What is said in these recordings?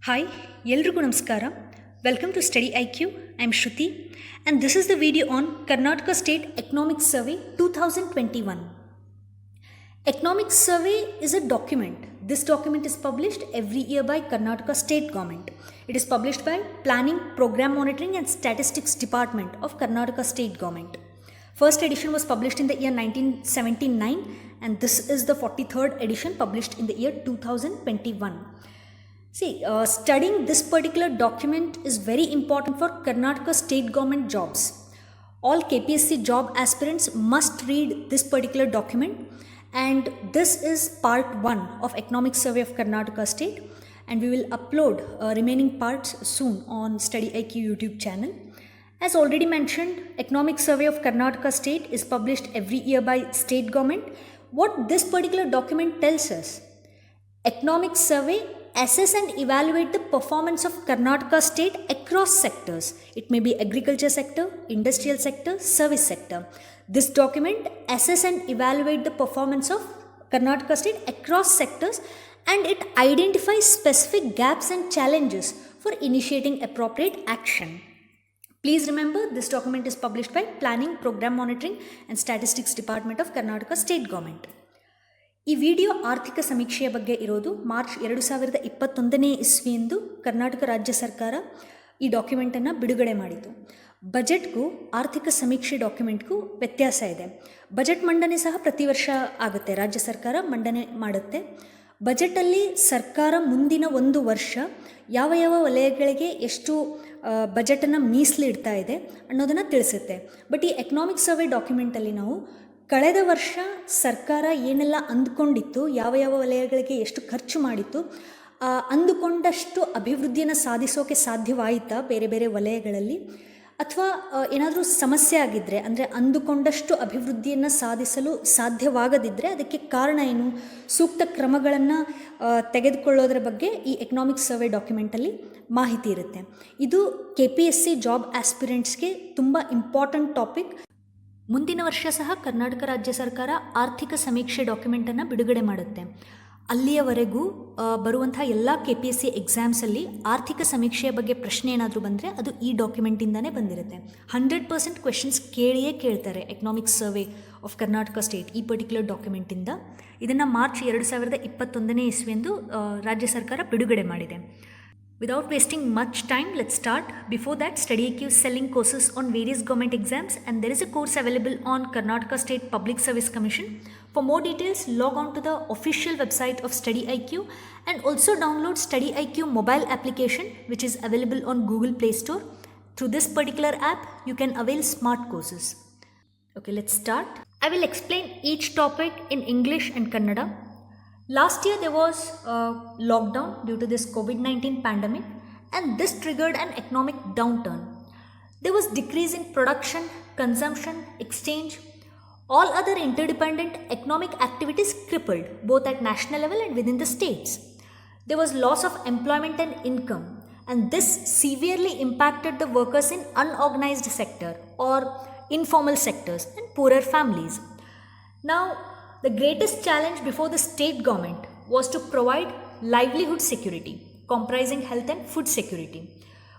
Hi, ಎಲ್ರಿಗೂ ನಮಸ್ಕಾರ. Welcome to Study IQ. I'm Shruti and this is the video on Karnataka State Economic Survey 2021. Economic Survey is a document. This document is published every year by Karnataka State Government. It is published by Planning, Program Monitoring and Statistics Department of Karnataka State Government. First edition was published in the year 1979 and this is the 43rd edition published in the year 2021. See, studying this particular document is very important for Karnataka state government jobs. All KPSC job aspirants must read this particular document and this is part 1 of Economic Survey of Karnataka State and we will upload remaining parts soon on Study IQ YouTube channel. As already mentioned, Economic Survey of Karnataka State is published every year by state government. What this particular document tells us? Economic Survey assess and evaluate the performance of Karnataka state across sectors. It may be agriculture sector, industrial sector, service sector. This document assess and evaluate the performance of Karnataka state across sectors and it identifies specific gaps and challenges for initiating appropriate action. Please remember this document is published by Planning, Program Monitoring and Statistics Department of Karnataka State Government. ಈ video ಆರ್ಥಿಕ ಸಮೀಕ್ಷೆಯ ಬಗ್ಗೆ ಇರೋದು March 2021ನೇ ಇಸ್ವಿಯಂದು Karnataka ರಾಜ್ಯ ಸರ್ಕಾರ ಈ ಡಾಕ್ಯುಮೆಂಟನ್ನು ಬಿಡುಗಡೆ ಮಾಡಿತು. ಬಜೆಟ್ಗೂ ಆರ್ಥಿಕ ಸಮೀಕ್ಷೆ ಡಾಕ್ಯುಮೆಂಟ್ಗೂ ವ್ಯತ್ಯಾಸ ಇದೆ. ಬಜೆಟ್ ಮಂಡನೆ ಸಹ ಪ್ರತಿ ವರ್ಷ ಆಗುತ್ತೆ, ರಾಜ್ಯ ಸರ್ಕಾರ ಮಂಡನೆ ಮಾಡುತ್ತೆ. ಬಜೆಟಲ್ಲಿ ಸರ್ಕಾರ ಮುಂದಿನ ಒಂದು ವರ್ಷ ಯಾವ ಯಾವ ವಲಯಗಳಿಗೆ ಎಷ್ಟು ಬಜೆಟನ್ನು ಮೀಸಲಿಡ್ತಾ ಇದೆ ಅನ್ನೋದನ್ನು ತಿಳಿಸುತ್ತೆ. ಬಟ್ ಈ ಎಕನಾಮಿಕ್ ಸರ್ವೆ ಡಾಕ್ಯುಮೆಂಟಲ್ಲಿ ನಾವು ಕಳೆದ ವರ್ಷ ಸರ್ಕಾರ ಏನೆಲ್ಲ ಅಂದುಕೊಂಡಿತ್ತು, ಯಾವ ಯಾವ ವಲಯಗಳಿಗೆ ಎಷ್ಟು ಖರ್ಚು ಮಾಡಿತ್ತು, ಅಂದುಕೊಂಡಷ್ಟು ಅಭಿವೃದ್ಧಿಯನ್ನು ಸಾಧಿಸೋಕೆ ಸಾಧ್ಯವಾಯಿತಾ ಬೇರೆ ಬೇರೆ ವಲಯಗಳಲ್ಲಿ, ಅಥವಾ ಏನಾದರೂ ಸಮಸ್ಯೆ ಆಗಿದ್ದರೆ ಅಂದರೆ ಅಂದುಕೊಂಡಷ್ಟು ಅಭಿವೃದ್ಧಿಯನ್ನು ಸಾಧಿಸಲು ಸಾಧ್ಯವಾಗದಿದ್ದರೆ ಅದಕ್ಕೆ ಕಾರಣ ಏನು, ಸೂಕ್ತ ಕ್ರಮಗಳನ್ನು ತೆಗೆದುಕೊಳ್ಳೋದ್ರ ಬಗ್ಗೆ ಈ ಎಕನಾಮಿಕ್ ಸರ್ವೆ ಡಾಕ್ಯುಮೆಂಟಲ್ಲಿ ಮಾಹಿತಿ ಇರುತ್ತೆ. ಇದು KPSC ಜಾಬ್ ಆಸ್ಪಿರೆಂಟ್ಸ್ಗೆ ತುಂಬ ಇಂಪಾರ್ಟೆಂಟ್ ಟಾಪಿಕ್. ಮುಂದಿನ ವರ್ಷ ಸಹ ಕರ್ನಾಟಕ ರಾಜ್ಯ ಸರ್ಕಾರ ಆರ್ಥಿಕ ಸಮೀಕ್ಷೆ ಡಾಕ್ಯುಮೆಂಟನ್ನು ಬಿಡುಗಡೆ ಮಾಡುತ್ತೆ. ಅಲ್ಲಿಯವರೆಗೂ ಬರುವಂತಹ ಎಲ್ಲ KPSC ಎಕ್ಸಾಮ್ಸಲ್ಲಿ ಆರ್ಥಿಕ ಸಮೀಕ್ಷೆಯ ಬಗ್ಗೆ ಪ್ರಶ್ನೆ ಏನಾದರೂ ಬಂದರೆ ಅದು ಈ ಡಾಕ್ಯುಮೆಂಟಿಂದನೇ ಬಂದಿರುತ್ತೆ. 100% ಕ್ವೆಶನ್ಸ್ ಕೇಳಿಯೇ ಕೇಳ್ತಾರೆ economic survey of Karnataka state ಈ ಪರ್ಟಿಕ್ಯುಲರ್ ಡಾಕ್ಯುಮೆಂಟಿಂದ. ಇದನ್ನು ಮಾರ್ಚ್ 2021ನೇ ಇಸ್ವಿಯಂದು ರಾಜ್ಯ ಸರ್ಕಾರ ಬಿಡುಗಡೆ ಮಾಡಿದೆ. Without wasting much time, let's start. Before that, Study IQ is selling courses on various government exams and there is a course available on Karnataka State Public Service Commission. For more details, log on to the official website of Study IQ and also download Study IQ mobile application which is available on Google Play Store. Through this particular app, you can avail smart courses. Okay, let's start. I will explain each topic in English and Kannada. Last year there was a lockdown due to this COVID-19 pandemic and this triggered an economic downturn. There was decrease in production, consumption, exchange. All other interdependent economic activities crippled both at national level and within the states. There was loss of employment and income and this severely impacted the workers in unorganized sector or informal sectors and poorer families. Now, the greatest challenge before the state government was to provide livelihood security, comprising health and food security,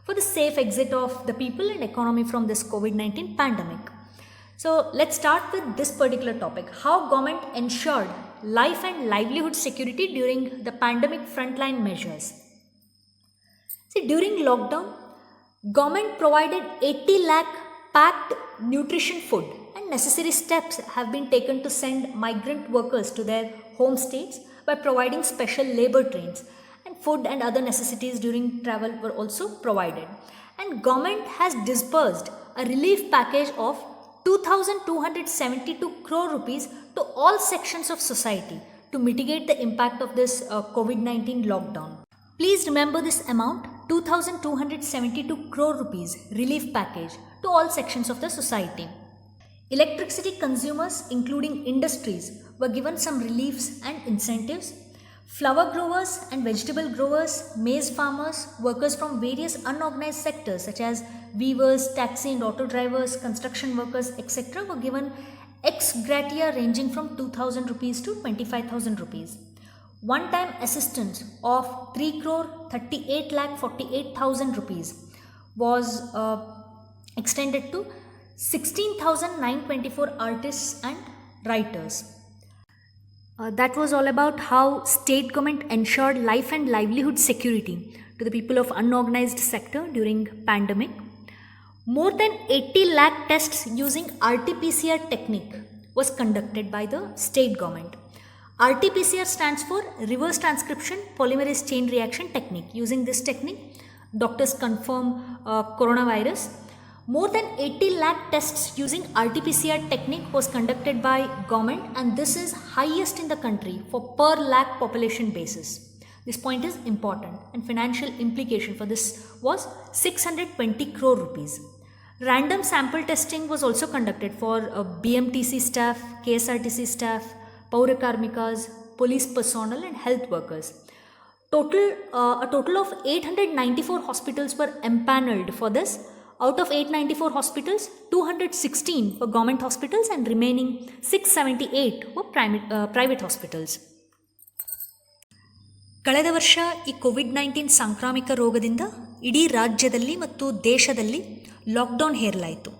for the safe exit of the people and economy from this COVID-19 pandemic. So let's start with this particular topic, how government ensured life and livelihood security during the pandemic frontline measures. See, during lockdown, government provided 80 lakh packed nutrition food. Necessary steps have been taken to send migrant workers to their home states by providing special labor trains, and food and other necessities during travel were also provided. And government has disbursed a relief package of 2,272 crore rupees to all sections of society to mitigate the impact of this COVID-19 lockdown. Please remember this amount, 2,272 crore rupees relief package to all sections of the society. Electricity consumers, including industries, were given some reliefs and incentives. Flower growers and vegetable growers, maize farmers, workers from various unorganized sectors such as weavers, taxi and auto drivers, construction workers, etc. were given ex gratia ranging from 2,000 rupees to 25,000 rupees. one-time assistance of 3,38,48,000 rupees was extended to 16,924 artists and writers. That was all about how state government ensured life and livelihood security to the people of unorganized sector during pandemic. More than 80 lakh tests using RT-PCR technique was conducted by the state government. RT-PCR stands for reverse transcription polymerase chain reaction technique. Using this technique, doctors confirm coronavirus. More than 80 lakh tests using RT-PCR technique was conducted by government, and this is highest in the country for per lakh population basis. This point is important, and financial implication for this was 620 crore rupees. Random sample testing was also conducted for BMTC staff, KSRTC staff, Paura Karmikas, police personnel and health workers. A total of 894 hospitals were empaneled for this. Out of 894 hospitals, 216 were government hospitals and remaining 678 were private hospitals. ಕಳೆದ ವರ್ಷ ಈ COVID-19 ಸಾಂಕ್ರಾಮಿಕ ರೋಗದಿಂದ ಇಡೀ ರಾಜ್ಯದಲ್ಲಿ ಮತ್ತು ದೇಶದಲ್ಲಿ lockdown ಹೇರಲಾಯಿತು.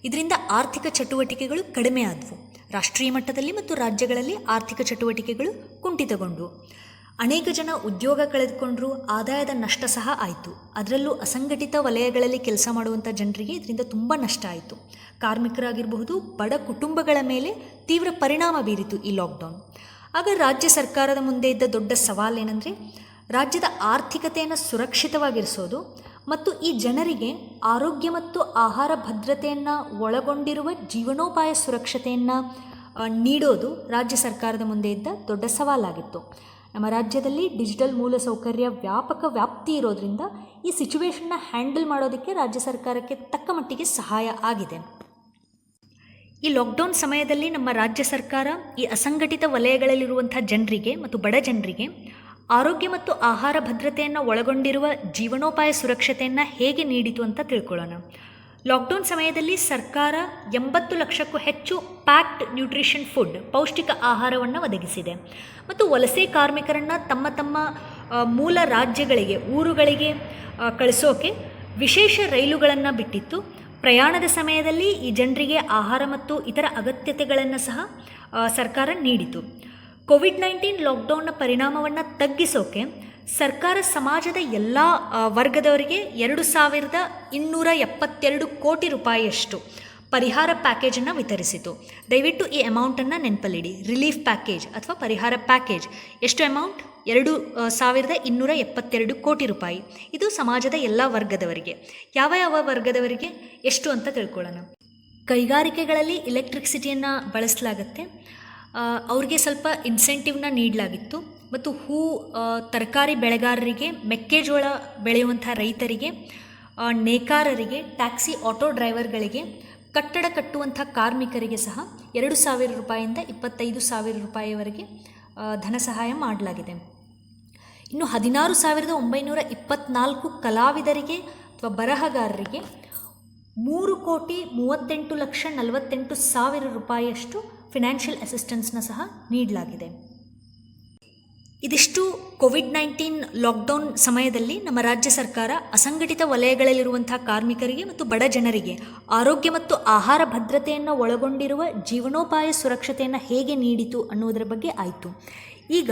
ಇದರಿಂದ ಆರ್ಥಿಕ ಚಟುವಟಿಕೆಗಳು ಕಡಿಮೆ ಆದವು. ರಾಷ್ಟ್ರೀಯ ಮಟ್ಟದಲ್ಲಿ ಮತ್ತು ರಾಜ್ಯಗಳಲ್ಲಿ ಆರ್ಥಿಕ ಚಟುವಟಿಕೆಗಳು ಕುಂಠಿತಗೊಂಡವು. ಅನೇಕ ಜನ ಉದ್ಯೋಗ ಕಳೆದುಕೊಂಡರು, ಆದಾಯದ ನಷ್ಟ ಸಹ ಆಯಿತು. ಅದರಲ್ಲೂ ಅಸಂಘಟಿತ ವಲಯಗಳಲ್ಲಿ ಕೆಲಸ ಮಾಡುವಂಥ ಜನರಿಗೆ ಇದರಿಂದ ತುಂಬ ನಷ್ಟ ಆಯಿತು. ಕಾರ್ಮಿಕರಾಗಿರಬಹುದು, ಬಡ ಕುಟುಂಬಗಳ ಮೇಲೆ ತೀವ್ರ ಪರಿಣಾಮ ಬೀರಿತು ಈ ಲಾಕ್ಡೌನ್. ಆಗ ರಾಜ್ಯ ಸರ್ಕಾರದ ಮುಂದೆ ಇದ್ದ ದೊಡ್ಡ ಸವಾಲೇನೆಂದರೆ ರಾಜ್ಯದ ಆರ್ಥಿಕತೆಯನ್ನು ಸುರಕ್ಷಿತವಾಗಿರಿಸೋದು ಮತ್ತು ಈ ಜನರಿಗೆ ಆರೋಗ್ಯ ಮತ್ತು ಆಹಾರ ಭದ್ರತೆಯನ್ನು ಒಳಗೊಂಡಿರುವ ಜೀವನೋಪಾಯ ಸುರಕ್ಷತೆಯನ್ನು ನೀಡೋದು ರಾಜ್ಯ ಸರ್ಕಾರದ ಮುಂದೆ ಇದ್ದ ದೊಡ್ಡ ಸವಾಲಾಗಿತ್ತು. ನಮ್ಮ ರಾಜ್ಯದಲ್ಲಿ ಡಿಜಿಟಲ್ ಮೂಲಸೌಕರ್ಯ ವ್ಯಾಪಕ ವ್ಯಾಪ್ತಿ ಇರೋದರಿಂದ ಈ ಸಿಚುವೇಶನ್ನ ಹ್ಯಾಂಡಲ್ ಮಾಡೋದಕ್ಕೆ ರಾಜ್ಯ ಸರ್ಕಾರಕ್ಕೆ ತಕ್ಕ ಮಟ್ಟಿಗೆ ಸಹಾಯ ಆಗಿದೆ. ಈ ಲಾಕ್ಡೌನ್ ಸಮಯದಲ್ಲಿ ನಮ್ಮ ರಾಜ್ಯ ಸರ್ಕಾರ ಈ ಅಸಂಘಟಿತ ವಲಯಗಳಲ್ಲಿರುವಂಥ ಜನರಿಗೆ ಮತ್ತು ಬಡ ಜನರಿಗೆ ಆರೋಗ್ಯ ಮತ್ತು ಆಹಾರ ಭದ್ರತೆಯನ್ನು ಒಳಗೊಂಡಿರುವ ಜೀವನೋಪಾಯ ಸುರಕ್ಷತೆಯನ್ನು ಹೇಗೆ ನೀಡಿತು ಅಂತ ತಿಳ್ಕೊಳ್ಳೋಣ. ಲಾಕ್ಡೌನ್ ಸಮಯದಲ್ಲಿ ಸರ್ಕಾರ 80 ಲಕ್ಷಕ್ಕೂ ಹೆಚ್ಚು ಪ್ಯಾಕ್ಡ್ ನ್ಯೂಟ್ರಿಷನ್ ಫುಡ್ ಪೌಷ್ಟಿಕ ಆಹಾರವನ್ನು ಒದಗಿಸಿದೆ ಮತ್ತು ವಲಸೆ ಕಾರ್ಮಿಕರನ್ನು ತಮ್ಮ ತಮ್ಮ ಮೂಲ ರಾಜ್ಯಗಳಿಗೆ, ಊರುಗಳಿಗೆ ಕಳಿಸೋಕೆ ವಿಶೇಷ ರೈಲುಗಳನ್ನು ಬಿಟ್ಟಿತ್ತು. ಪ್ರಯಾಣದ ಸಮಯದಲ್ಲಿ ಈ ಜನರಿಗೆ ಆಹಾರ ಮತ್ತು ಇತರ ಅಗತ್ಯತೆಗಳನ್ನು ಸಹ ಸರ್ಕಾರ ನೀಡಿತು. ಕೋವಿಡ್-19 ಲಾಕ್ಡೌನ್ನ ಪರಿಣಾಮವನ್ನು ತಗ್ಗಿಸೋಕೆ ಸರ್ಕಾರ ಸಮಾಜದ ಎಲ್ಲ ವರ್ಗದವರಿಗೆ 2,272 ಕೋಟಿ ರೂಪಾಯಿಯಷ್ಟು ಪರಿಹಾರ ಪ್ಯಾಕೇಜನ್ನು ವಿತರಿಸಿತು. ದಯವಿಟ್ಟು ಈ ಅಮೌಂಟನ್ನು ನೆನಪಲ್ಲಿಡಿ. ರಿಲೀಫ್ ಪ್ಯಾಕೇಜ್ ಅಥವಾ ಪರಿಹಾರ ಪ್ಯಾಕೇಜ್ ಎಷ್ಟು ಅಮೌಂಟ್? 2,272 ಕೋಟಿ ರೂಪಾಯಿ. ಇದು ಸಮಾಜದ ಎಲ್ಲ ವರ್ಗದವರಿಗೆ. ಯಾವ ಯಾವ ವರ್ಗದವರಿಗೆ ಎಷ್ಟು ಅಂತ ತಿಳ್ಕೊಳ್ಳೋಣ. ಕೈಗಾರಿಕೆಗಳಲ್ಲಿ ಎಲೆಕ್ಟ್ರಿಸಿಟಿಯನ್ನು ಬಳಸಲಾಗುತ್ತೆ, ಅವ್ರಿಗೆ ಸ್ವಲ್ಪ ಇನ್ಸೆಂಟಿವ್ನ ನೀಡಲಾಗಿತ್ತು. ಮತ್ತು ತರಕಾರಿ ಬೆಳೆಗಾರರಿಗೆ, ಮೆಕ್ಕೆಜೋಳ ಬೆಳೆಯುವಂಥ ರೈತರಿಗೆ, ನೇಕಾರರಿಗೆ, ಟ್ಯಾಕ್ಸಿ ಆಟೋ ಡ್ರೈವರ್ಗಳಿಗೆ, ಕಟ್ಟಡ ಕಟ್ಟುವಂಥ ಕಾರ್ಮಿಕರಿಗೆ ಸಹ 2,000 ರೂಪಾಯಿಯಿಂದ 25,000 ರೂಪಾಯಿವರೆಗೆ ಧನ ಸಹಾಯ ಮಾಡಲಾಗಿದೆ. ಇನ್ನು 16,924 ಕಲಾವಿದರಿಗೆ ಅಥವಾ ಬರಹಗಾರರಿಗೆ 3,38,48,000 ರೂಪಾಯಿಯಷ್ಟು ಫಿನಾನ್ಷಿಯಲ್ ಅಸಿಸ್ಟೆನ್ಸ್ನ ಸಹ ನೀಡಲಾಗಿದೆ. ಇದಿಷ್ಟು ಕೋವಿಡ್-19 ಲಾಕ್ಡೌನ್ ಸಮಯದಲ್ಲಿ ನಮ್ಮ ರಾಜ್ಯ ಸರ್ಕಾರ ಅಸಂಘಟಿತ ವಲಯಗಳಲ್ಲಿರುವಂಥ ಕಾರ್ಮಿಕರಿಗೆ ಮತ್ತು ಬಡ ಜನರಿಗೆ ಆರೋಗ್ಯ ಮತ್ತು ಆಹಾರ ಭದ್ರತೆಯನ್ನು ಒಳಗೊಂಡಿರುವ ಜೀವನೋಪಾಯ ಸುರಕ್ಷತೆಯನ್ನು ಹೇಗೆ ನೀಡಿತು ಅನ್ನೋದರ ಬಗ್ಗೆ ಆಯಿತು. ಈಗ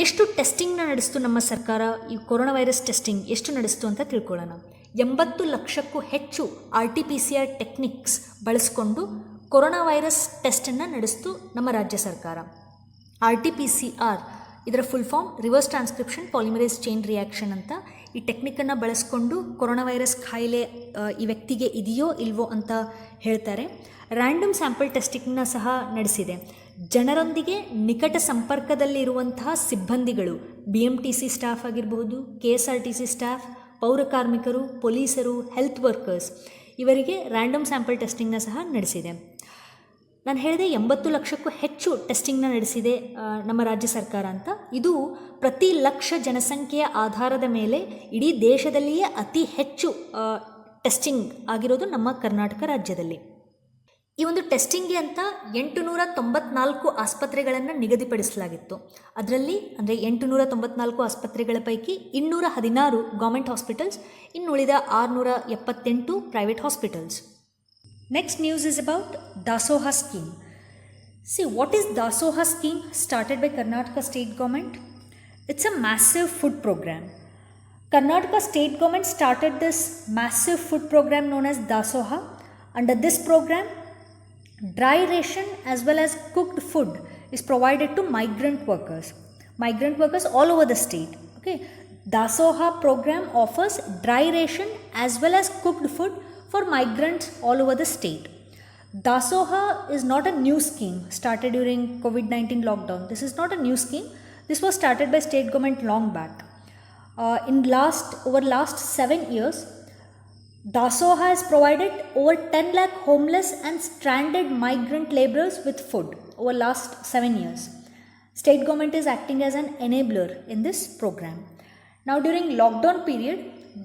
ಎಷ್ಟು ಟೆಸ್ಟಿಂಗ್ನ ನಡೆಸ್ತು ನಮ್ಮ ಸರ್ಕಾರ, ಈ ಕೊರೋನಾ ವೈರಸ್ ಟೆಸ್ಟಿಂಗ್ ಎಷ್ಟು ನಡೆಸ್ತು ಅಂತ ತಿಳ್ಕೊಳ್ಳೋಣ. 80 ಲಕ್ಷಕ್ಕೂ ಹೆಚ್ಚು RT-PCR ಟೆಕ್ನಿಕ್ಸ್ ಬಳಸ್ಕೊಂಡು ಕೊರೋನಾ ವೈರಸ್ ಟೆಸ್ಟನ್ನು ನಡೆಸ್ತು ನಮ್ಮ ರಾಜ್ಯ ಸರ್ಕಾರ. RT-PCR ಇದರ full form reverse transcription polymerase chain reaction ಅಂತ. ಈ ಟೆಕ್ನಿಕನ್ನು ಬಳಸ್ಕೊಂಡು ಕೊರೋನಾ ವೈರಸ್ ಕಾಯಿಲೆ ಈ ವ್ಯಕ್ತಿಗೆ ಇದೆಯೋ ಇಲ್ವೋ ಅಂತ ಹೇಳ್ತಾರೆ. ರ್ಯಾಂಡಮ್ ಸ್ಯಾಂಪಲ್ ಟೆಸ್ಟಿಂಗ್ನ ಸಹ ನಡೆಸಿದೆ. ಜನರೊಂದಿಗೆ ನಿಕಟ ಸಂಪರ್ಕದಲ್ಲಿರುವಂತಹ ಸಿಬ್ಬಂದಿಗಳು, BMTC ಸ್ಟಾಫ್ ಆಗಿರಬಹುದು, KSRTC ಸ್ಟಾಫ್, ಪೌರ ಕಾರ್ಮಿಕರು, ಪೊಲೀಸರು, ಹೆಲ್ತ್ ವರ್ಕರ್ಸ್, ಇವರಿಗೆ ರ್ಯಾಂಡಮ್ ಸ್ಯಾಂಪಲ್ ಟೆಸ್ಟಿಂಗ್ನ ಸಹ ನಡೆಸಿದೆ. ನಾನು ಹೇಳಿದೆ 80 ಲಕ್ಷಕ್ಕೂ ಹೆಚ್ಚು ಟೆಸ್ಟಿಂಗ್ನ ನಡೆಸಿದೆ ನಮ್ಮ ರಾಜ್ಯ ಸರ್ಕಾರ ಅಂತ. ಇದು ಪ್ರತಿ ಲಕ್ಷ ಜನಸಂಖ್ಯೆಯ ಆಧಾರದ ಮೇಲೆ ಇಡೀ ದೇಶದಲ್ಲಿಯೇ ಅತಿ ಹೆಚ್ಚು ಟೆಸ್ಟಿಂಗ್ ಆಗಿರೋದು ನಮ್ಮ ಕರ್ನಾಟಕ ರಾಜ್ಯದಲ್ಲಿ. ಈ ಒಂದು ಟೆಸ್ಟಿಂಗ್ಗೆ ಅಂತ 894 ಆಸ್ಪತ್ರೆಗಳನ್ನು ನಿಗದಿಪಡಿಸಲಾಗಿತ್ತು. ಅದರಲ್ಲಿ ಅಂದರೆ 894 ಆಸ್ಪತ್ರೆಗಳ ಪೈಕಿ 216 ಗೌರ್ಮೆಂಟ್ ಹಾಸ್ಪಿಟಲ್ಸ್, ಇನ್ನುಳಿದ 678 private hospitals. Next news is about ದಾಸೋಹ scheme. See, what is Dasoha scheme started by Karnataka state government? It's a massive food program. Karnataka state government started this massive food program known as Dasoha. Under this program, dry ration as well as cooked food is provided to migrant workers all over the state. Okay, Dasoha program offers dry ration as well as cooked food for migrants all over the state. Dasoha is not a new scheme started during COVID-19 lockdown. This is not a new scheme. This was started by state government long back. Over last 7 years, Dasoha has provided over 10 lakh homeless and stranded migrant laborers with food over last 7 years. State government is acting as an enabler in this program. Now during lockdown period,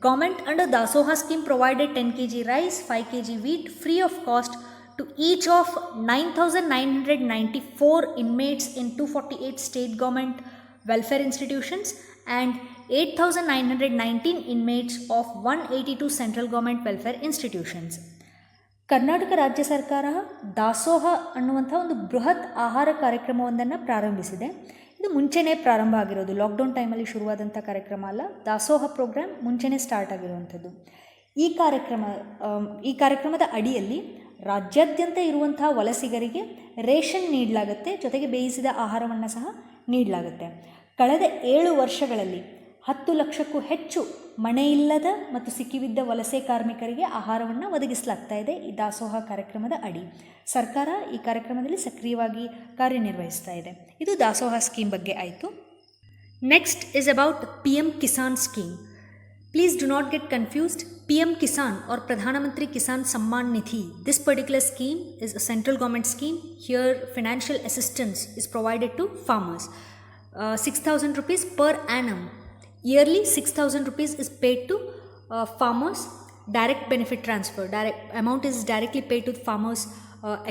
government under Dasoha scheme provided 10 kg rice, 5 kg wheat free of cost to each of 9,994 inmates in 248 state government welfare institutions and 8,919 inmates of 182 central government welfare institutions. Karnataka ರಾಜ್ಯ ಸರ್ಕಾರ ದಾಸೋಹ ಅನ್ನುವಂಥ ಒಂದು ಬೃಹತ್ ಆಹಾರ ಕಾರ್ಯಕ್ರಮವೊಂದನ್ನು ಪ್ರಾರಂಭಿಸಿದೆ. ಇದು ಮುಂಚೆನೇ ಪ್ರಾರಂಭ ಆಗಿರೋದು, ಲಾಕ್ಡೌನ್ ಟೈಮಲ್ಲಿ ಶುರುವಾದಂಥ ಕಾರ್ಯಕ್ರಮ ಅಲ್ಲ. ದಾಸೋಹ ಪ್ರೋಗ್ರಾಮ್ ಮುಂಚೆನೇ ಸ್ಟಾರ್ಟ್ ಆಗಿರುವಂಥದ್ದು. ಈ ಕಾರ್ಯಕ್ರಮದ ಅಡಿಯಲ್ಲಿ ರಾಜ್ಯಾದ್ಯಂತ ಇರುವಂಥ ವಲಸಿಗರಿಗೆ ರೇಷನ್ ನೀಡಲಾಗುತ್ತೆ, ಜೊತೆಗೆ ಬೇಯಿಸಿದ ಆಹಾರವನ್ನು ಸಹ ನೀಡಲಾಗುತ್ತೆ. ಕಳೆದ 7 ವರ್ಷಗಳಲ್ಲಿ 10 ಲಕ್ಷಕ್ಕೂ ಹೆಚ್ಚು ಮನೆಯಿಲ್ಲದ ಮತ್ತು ಸಿಕ್ಕಿಬಿದ್ದ ವಲಸೆ ಕಾರ್ಮಿಕರಿಗೆ ಆಹಾರವನ್ನು ಒದಗಿಸಲಾಗ್ತಾ ಇದೆ ಈ ದಾಸೋಹ ಕಾರ್ಯಕ್ರಮದ ಅಡಿ. ಸರ್ಕಾರ ಈ ಕಾರ್ಯಕ್ರಮದಲ್ಲಿ ಸಕ್ರಿಯವಾಗಿ ಕಾರ್ಯನಿರ್ವಹಿಸ್ತಾ ಇದೆ. ಇದು ದಾಸೋಹ ಸ್ಕೀಮ್ ಬಗ್ಗೆ ಆಯಿತು. Next is about PM Kisan scheme. Please do not get confused. PM Kisan or Pradhana Mantri Kisan Samman Nidhi. This particular scheme is a central government scheme. Here financial assistance is provided to farmers. 6,000 rupees per annum. Yearly 6,000 rupees is paid to farmers. Direct benefit transfer. Amount is directly paid to the farmers'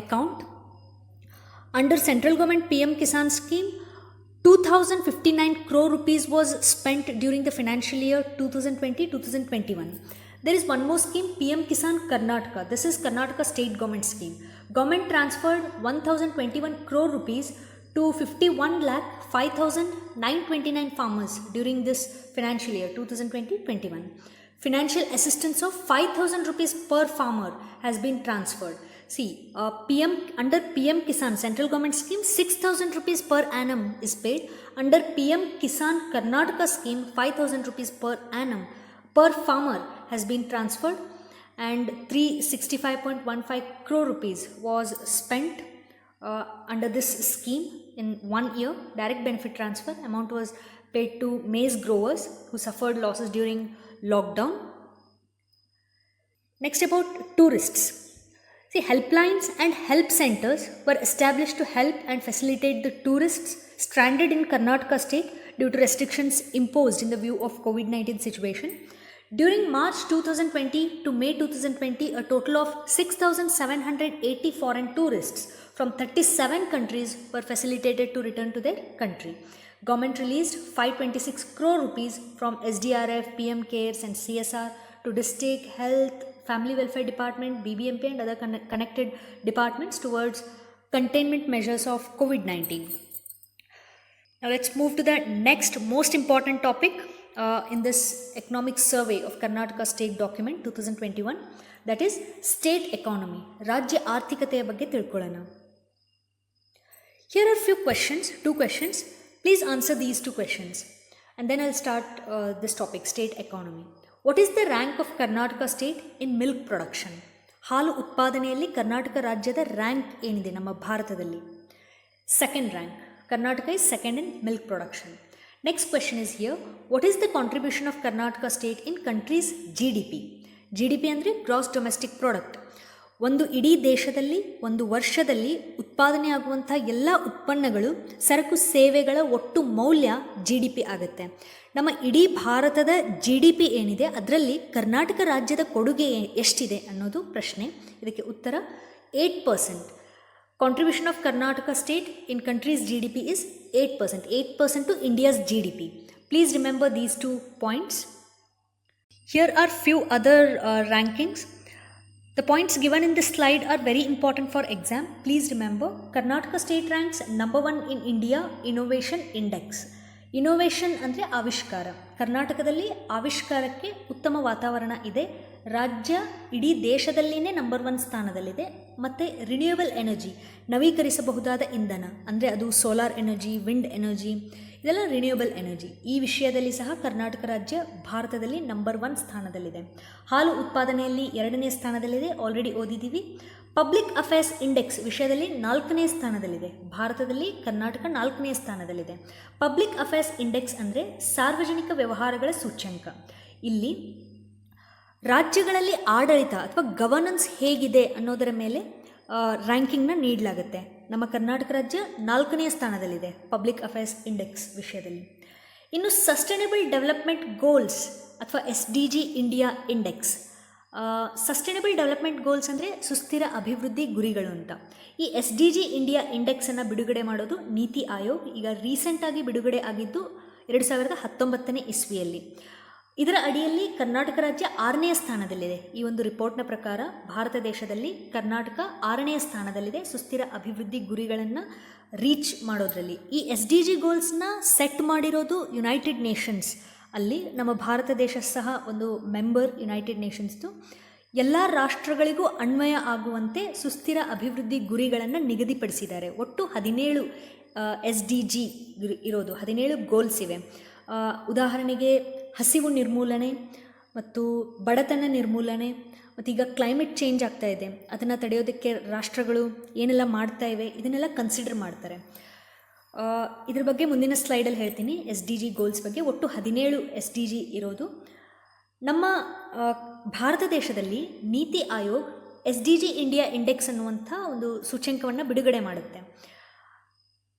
account. Under central government PM Kisan scheme, 2,059 crore rupees was spent during the financial year 2020-2021. There is one more scheme, PM Kisan Karnataka. This is Karnataka state government scheme. Government transferred 1,021 crore rupees to 51,05,929 farmers during this financial year 2020-21. Financial assistance of 5,000 rupees per farmer has been transferred. See, under PM Kisan central government scheme, 6,000 rupees per annum is paid. Under PM Kisan Karnataka scheme, 5,000 rupees per annum per farmer has been transferred, and 365.15 crore rupees was spent under this scheme in 1 year. Direct benefit transfer amount was paid to maize growers who suffered losses during lockdown. Next, about tourists. See, helplines and help centers were established to help and facilitate the tourists stranded in Karnataka state due to restrictions imposed in the view of COVID-19 situation. During March 2020 to May 2020, a total of 6,780 foreign tourists from 37 countries were facilitated to return to their country. Government released 526 crore rupees from SDRF, PM CARES and CSR to district health, family welfare department, BBMP and other connected departments towards containment measures of COVID-19. Now let's move to the next most important topic in this economic survey of Karnataka state document 2021, that is state economy. Rajya Arthikateya ಬಗ್ಗೆ ತಿಳ್ಕೊಳ್ಳೋಣ. Here are few questions, 2 questions. Please answer these 2 questions and then I'll start this topic, state economy. What is the rank of Karnataka state in milk production? ಹಾಲು ಉತ್ಪಾದನೆಯಲ್ಲಿ ಕರ್ನಾಟಕ ರಾಜ್ಯದ rank ಏನಿದೆ ನಮ್ಮ ಭಾರತದಲ್ಲಿ? Second rank. Karnataka is second in milk production. Next question is here. What is the contribution of Karnataka state in country's GDP? GDP ಅಂದರೆ gross domestic product. ಒಂದು ಇಡೀ ದೇಶದಲ್ಲಿ ಒಂದು ವರ್ಷದಲ್ಲಿ ಉತ್ಪಾದನೆ ಆಗುವಂಥ ಎಲ್ಲ ಉತ್ಪನ್ನಗಳು, ಸರಕು ಸೇವೆಗಳ ಒಟ್ಟು ಮೌಲ್ಯ GDP ಆಗುತ್ತೆ. ನಮ್ಮ ಇಡೀ ಭಾರತದ GDP ಏನಿದೆ ಅದರಲ್ಲಿ ಕರ್ನಾಟಕ ರಾಜ್ಯದ ಕೊಡುಗೆ ಎಷ್ಟಿದೆ ಅನ್ನೋದು ಪ್ರಶ್ನೆ. ಇದಕ್ಕೆ ಉತ್ತರ 8%. Contribution of Karnataka state in country's GDP is 8%. 8% to India's GDP. Please remember these 2 points. Here are few other rankings. The points given in this slide are very important for exam. Please remember, Karnataka state ranks number 1 in India Innovation Index. Innovation ಅಂದರೆ ಆವಿಷ್ಕಾರ. ಕರ್ನಾಟಕದಲ್ಲಿ ಆವಿಷ್ಕಾರಕ್ಕೆ ಉತ್ತಮ ವಾತಾವರಣ ಇದೆ. ರಾಜ್ಯ ಇಡೀ ದೇಶದಲ್ಲಿಯೇ ನಂಬರ್ 1 ಸ್ಥಾನದಲ್ಲಿದೆ. ಮತ್ತು ರಿನ್ಯೂಯಬಲ್ ಎನರ್ಜಿ, ನವೀಕರಿಸಬಹುದಾದ ಇಂಧನ ಅಂದರೆ ಅದು ಸೋಲಾರ್ ಎನರ್ಜಿ, ವಿಂಡ್ ಎನರ್ಜಿ, ಇದೆಲ್ಲ ರಿನ್ಯೂಯಬಲ್ ಎನರ್ಜಿ. ಈ ವಿಷಯದಲ್ಲಿ ಸಹ ಕರ್ನಾಟಕ ರಾಜ್ಯ ಭಾರತದಲ್ಲಿ ನಂಬರ್ 1 ಸ್ಥಾನದಲ್ಲಿದೆ. ಹಾಲು ಉತ್ಪಾದನೆಯಲ್ಲಿ 2ನೇ ಸ್ಥಾನದಲ್ಲಿದೆ, ಆಲ್ರೆಡಿ ಓದಿದ್ದೀವಿ. ಪಬ್ಲಿಕ್ ಅಫೇರ್ಸ್ ಇಂಡೆಕ್ಸ್ ವಿಷಯದಲ್ಲಿ 4ನೇ ಸ್ಥಾನದಲ್ಲಿದೆ. ಭಾರತದಲ್ಲಿ ಕರ್ನಾಟಕ 4ನೇ ಸ್ಥಾನದಲ್ಲಿದೆ. ಪಬ್ಲಿಕ್ ಅಫೇರ್ಸ್ ಇಂಡೆಕ್ಸ್ ಅಂದರೆ ಸಾರ್ವಜನಿಕ ವ್ಯವಹಾರಗಳ ಸೂಚ್ಯಂಕ. ಇಲ್ಲಿ ರಾಜ್ಯಗಳಲ್ಲಿ ಆಡಳಿತ ಅಥವಾ ಗವರ್ನೆನ್ಸ್ ಹೇಗಿದೆ ಅನ್ನೋದರ ಮೇಲೆ ರ್ಯಾಂಕಿಂಗ್ನ ನೀಡಲಾಗುತ್ತೆ. ನಮ್ಮ ಕರ್ನಾಟಕ ರಾಜ್ಯ 4ನೇ ಸ್ಥಾನದಲ್ಲಿದೆ ಪಬ್ಲಿಕ್ ಅಫೇರ್ಸ್ ಇಂಡೆಕ್ಸ್ ವಿಷಯದಲ್ಲಿ. ಇನ್ನು ಸಸ್ಟೈನಬಲ್ ಡೆವಲಪ್ಮೆಂಟ್ ಗೋಲ್ಸ್ ಅಥವಾ SDG India index. Sustainable development goals ಅಂದರೆ ಸುಸ್ಥಿರ ಅಭಿವೃದ್ಧಿ ಗುರಿಗಳು ಅಂತ. ಈ SDG ಇಂಡಿಯಾ ಇಂಡೆಕ್ಸನ್ನು ಬಿಡುಗಡೆ ಮಾಡೋದು ನೀತಿ ಆಯೋಗ್. ಈಗ ರೀಸೆಂಟಾಗಿ ಬಿಡುಗಡೆ ಆಗಿದ್ದು 2019ನೇ ಇಸ್ವಿಯಲ್ಲಿ. ಇದರ ಅಡಿಯಲ್ಲಿ ಕರ್ನಾಟಕ ರಾಜ್ಯ 6ನೇ ಸ್ಥಾನದಲ್ಲಿದೆ. ಈ ಒಂದು ರಿಪೋರ್ಟ್ನ ಪ್ರಕಾರ ಭಾರತ ದೇಶದಲ್ಲಿ ಕರ್ನಾಟಕ 6ನೇ ಸ್ಥಾನದಲ್ಲಿದೆ ಸುಸ್ಥಿರ ಅಭಿವೃದ್ಧಿ ಗುರಿಗಳನ್ನು ರೀಚ್ ಮಾಡೋದ್ರಲ್ಲಿ. ಈ SDG ಗೋಲ್ಸ್ನ ಸೆಟ್ ಮಾಡಿರೋದು ಯುನೈಟೆಡ್ ನೇಷನ್ಸ್. ಅಲ್ಲಿ ನಮ್ಮ ಭಾರತ ದೇಶ ಸಹ ಒಂದು ಮೆಂಬರ್ ಯುನೈಟೆಡ್ ನೇಷನ್ಸ್ದು. ಎಲ್ಲ ರಾಷ್ಟ್ರಗಳಿಗೂ ಅನ್ವಯ ಆಗುವಂತೆ ಸುಸ್ಥಿರ ಅಭಿವೃದ್ಧಿ ಗುರಿಗಳನ್ನು ನಿಗದಿಪಡಿಸಿದ್ದಾರೆ. ಒಟ್ಟು 17 SDG ಇರೋದು, 17 ಗೋಲ್ಸ್ ಇವೆ. ಉದಾಹರಣೆಗೆ ಹಸಿವು ನಿರ್ಮೂಲನೆ ಮತ್ತು ಬಡತನ ನಿರ್ಮೂಲನೆ, ಮತ್ತು ಈಗ ಕ್ಲೈಮೇಟ್ ಚೇಂಜ್ ಆಗ್ತಾ ಇದೆ, ಅದನ್ನು ತಡೆಯೋದಕ್ಕೆ ರಾಷ್ಟ್ರಗಳು ಏನೆಲ್ಲ ಮಾಡ್ತಾ ಇವೆ ಇದನ್ನೆಲ್ಲ ಕನ್ಸಿಡರ್ ಮಾಡ್ತಾರೆ. ಇದ್ರ ಬಗ್ಗೆ ಮುಂದಿನ ಸ್ಲೈಡಲ್ಲಿ ಹೇಳ್ತೀನಿ SDG ಗೋಲ್ಸ್ ಬಗ್ಗೆ. ಒಟ್ಟು 17 SDG ಇರೋದು. ನಮ್ಮ ಭಾರತ ದೇಶದಲ್ಲಿ ನೀತಿ ಆಯೋಗ್ SDG ಇಂಡಿಯಾ ಇಂಡೆಕ್ಸ್ ಅನ್ನುವಂಥ ಒಂದು ಸೂಚ್ಯಂಕವನ್ನು ಬಿಡುಗಡೆ ಮಾಡುತ್ತೆ.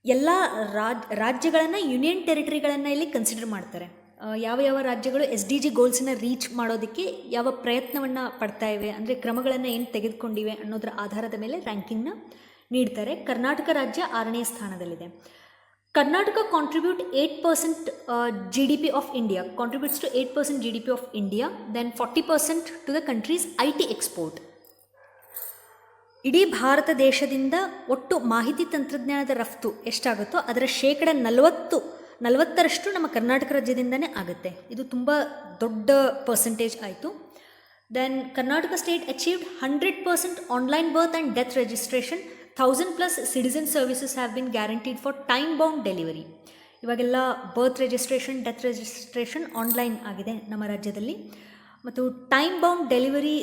ಎಲ್ಲ ರಾಜ್ಯಗಳನ್ನು, ಯೂನಿಯನ್ ಟೆರಿಟರಿಗಳನ್ನು ಇಲ್ಲಿ ಕನ್ಸಿಡರ್ ಮಾಡ್ತಾರೆ. ಯಾವ ಯಾವ ರಾಜ್ಯಗಳು SDG ಗೋಲ್ಸನ್ನು ರೀಚ್ ಮಾಡೋದಕ್ಕೆ ಯಾವ ಪ್ರಯತ್ನವನ್ನು ಪಡ್ತಾ ಇವೆ, ಅಂದರೆ ಕ್ರಮಗಳನ್ನು ಏನು ತೆಗೆದುಕೊಂಡಿವೆ ಅನ್ನೋದರ ಆಧಾರದ ಮೇಲೆ ರ್ಯಾಂಕಿಂಗ್ನ ನೀಡ್ತಾರೆ. ಕರ್ನಾಟಕ ರಾಜ್ಯ 6ನೇ ಸ್ಥಾನದಲ್ಲಿದೆ. Karnataka contribute 8% GDP of India, contributes to 8% GDP of India, then 40% to the countries IT export. ಇಡೀ ಭಾರತ ದೇಶದಿಂದ ಒಟ್ಟು ಮಾಹಿತಿ ತಂತ್ರಜ್ಞಾನದ ರಫ್ತು ಎಷ್ಟಾಗುತ್ತೋ ಅದರ 40% ನಮ್ಮ ಕರ್ನಾಟಕ ರಾಜ್ಯದಿಂದನೇ ಆಗುತ್ತೆ. ಇದು ತುಂಬ ದೊಡ್ಡ ಪರ್ಸೆಂಟೇಜ್ ಆಯಿತು. Then Karnataka state achieved 100% online birth and death registration. 1000+ citizen services have been guaranteed for time bound delivery. ಇವಾಗೆಲ್ಲ birth registration, death registration online ಆಗಿದೆ ನಮ್ಮ ರಾಜ್ಯದಲ್ಲಿ. ಮತ್ತು time bound delivery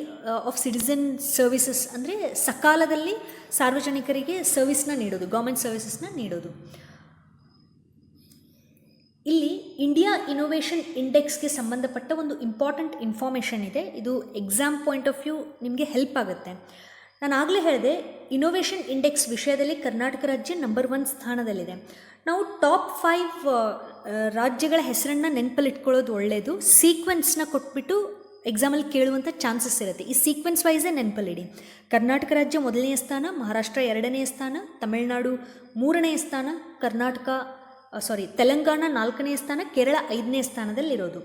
of citizen services ಅಂದರೆ ಸಕಾಲದಲ್ಲಿ ಸಾರ್ವಜನಿಕರಿಗೆ ಸರ್ವಿಸ್ನ ನೀಡೋದು, ಗೌರ್ಮೆಂಟ್ ಸರ್ವಿಸಸ್ನ ನೀಡೋದು. ಇಲ್ಲಿ ಇಂಡಿಯಾ ಇನೋವೇಷನ್ ಇಂಡೆಕ್ಸ್ಗೆ ಸಂಬಂಧಪಟ್ಟ ಒಂದು ಇಂಪಾರ್ಟೆಂಟ್ ಇನ್ಫಾರ್ಮೇಷನ್ ಇದೆ. ಇದು ಎಕ್ಸಾಮ್ ಪಾಯಿಂಟ್ ಆಫ್ ವ್ಯೂ ನಿಮಗೆ ಹೆಲ್ಪ್ ಆಗುತ್ತೆ. ನಾನು ಆಗಲೇ ಹೇಳಿದೆ, ಇನೋವೇಷನ್ ಇಂಡೆಕ್ಸ್ ವಿಷಯದಲ್ಲಿ ಕರ್ನಾಟಕ ರಾಜ್ಯ ನಂಬರ್ 1 ಸ್ಥಾನದಲ್ಲಿದೆ. ನಾವು ಟಾಪ್ 5 ರಾಜ್ಯಗಳ ಹೆಸರನ್ನು ನೆನಪಲ್ಲಿಟ್ಕೊಳ್ಳೋದು ಒಳ್ಳೆಯದು. ಸೀಕ್ವೆನ್ಸ್ನ ಕೊಟ್ಬಿಟ್ಟು ಎಕ್ಸಾಮಲ್ಲಿ ಕೇಳುವಂಥ ಚಾನ್ಸಸ್ ಇರುತ್ತೆ. ಈ ಸೀಕ್ವೆನ್ಸ್ ವೈಸೇ ನೆನಪಲ್ಲಿಡಿ. ಕರ್ನಾಟಕ ರಾಜ್ಯ 1ನೇ ಸ್ಥಾನ, ಮಹಾರಾಷ್ಟ್ರ 2ನೇ ಸ್ಥಾನ, ತಮಿಳುನಾಡು 3ನೇ ಸ್ಥಾನ, ತೆಲಂಗಾಣ 4ನೇ ಸ್ಥಾನ, ಕೇರಳ 5ನೇ ಸ್ಥಾನದಲ್ಲಿರೋದು.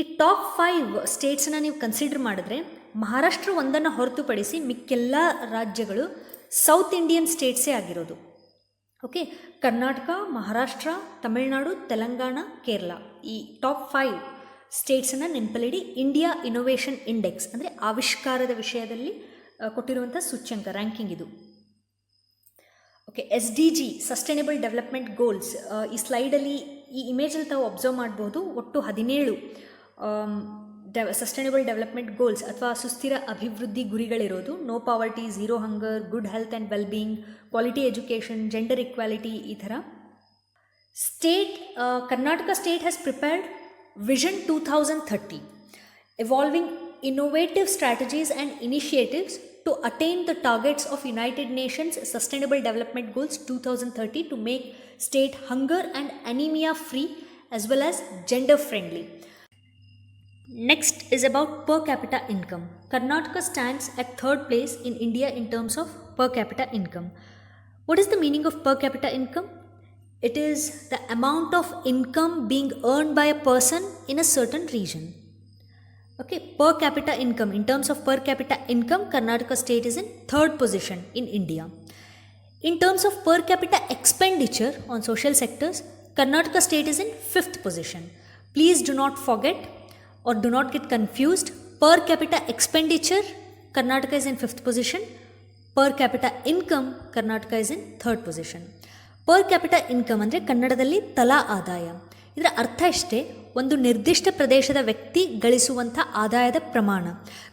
ಈ ಟಾಪ್ 5 ಸ್ಟೇಟ್ಸನ್ನ ನೀವು ಕನ್ಸಿಡರ್ ಮಾಡಿದ್ರೆ ಮಹಾರಾಷ್ಟ್ರ ಒಂದನ್ನು ಹೊರತುಪಡಿಸಿ ಮಿಕ್ಕೆಲ್ಲ ರಾಜ್ಯಗಳು ಸೌತ್ ಇಂಡಿಯನ್ ಸ್ಟೇಟ್ಸೇ ಆಗಿರೋದು. ಓಕೆ, ಕರ್ನಾಟಕ, ಮಹಾರಾಷ್ಟ್ರ, ತಮಿಳುನಾಡು, ತೆಲಂಗಾಣ, ಕೇರಳ, ಈ ಟಾಪ್ 5 ಸ್ಟೇಟ್ಸನ್ನು ನೆನಪಲ್ಲಿಡಿ. ಇಂಡಿಯಾ ಇನೋವೇಷನ್ ಇಂಡೆಕ್ಸ್ ಅಂದರೆ ಆವಿಷ್ಕಾರದ ವಿಷಯದಲ್ಲಿ ಕೊಟ್ಟಿರುವಂಥ ಸೂಚ್ಯಂಕ, ರ್ಯಾಂಕಿಂಗ್ ಇದು. Okay, SDG sustainable development goals ಈ ಸ್ಲೈಡಲ್ಲಿ, ಈ ಇಮೇಜಲ್ಲಿ ತಾವು ಅಬ್ಸರ್ವ್ ಮಾಡ್ಬೋದು. ಒಟ್ಟು 17 ಸಸ್ಟೈನಬಲ್ ಡೆವಲಪ್ಮೆಂಟ್ ಗೋಲ್ಸ್ ಅಥವಾ ಸುಸ್ಥಿರ ಅಭಿವೃದ್ಧಿ ಗುರಿಗಳಿರೋದು. No poverty, zero hunger, good health and well being, quality education, gender equality, ಈ ಥರ. Karnataka state has prepared vision 2030, evolving innovative strategies and initiatives to attain the targets of United Nations Sustainable Development Goals 2030 to make state hunger and anemia free as well as gender friendly. Next is about per capita income. Karnataka stands at third place in India in terms of per capita income. What is the meaning of per capita income? It is the amount of income being earned by a person in a certain region. Okay, per capita income. In terms of per capita income, Karnataka state is in third position in India. In terms of per capita expenditure on social sectors, Karnataka state is in fifth position. Please do not forget or do not get confused. Per capita expenditure, Karnataka is in fifth position. Per capita income, Karnataka is in third position. Per capita income ಅಂದರೆ ಕನ್ನಡದಲ್ಲಿ ತಲಾ ಆದಾಯ. ಇದರ ಅರ್ಥ ಇಷ್ಟೇ, ಒಂದು ನಿರ್ದಿಷ್ಟ ಪ್ರದೇಶದ ವ್ಯಕ್ತಿ ಗಳಿಸುವಂಥ ಆದಾಯದ ಪ್ರಮಾಣ.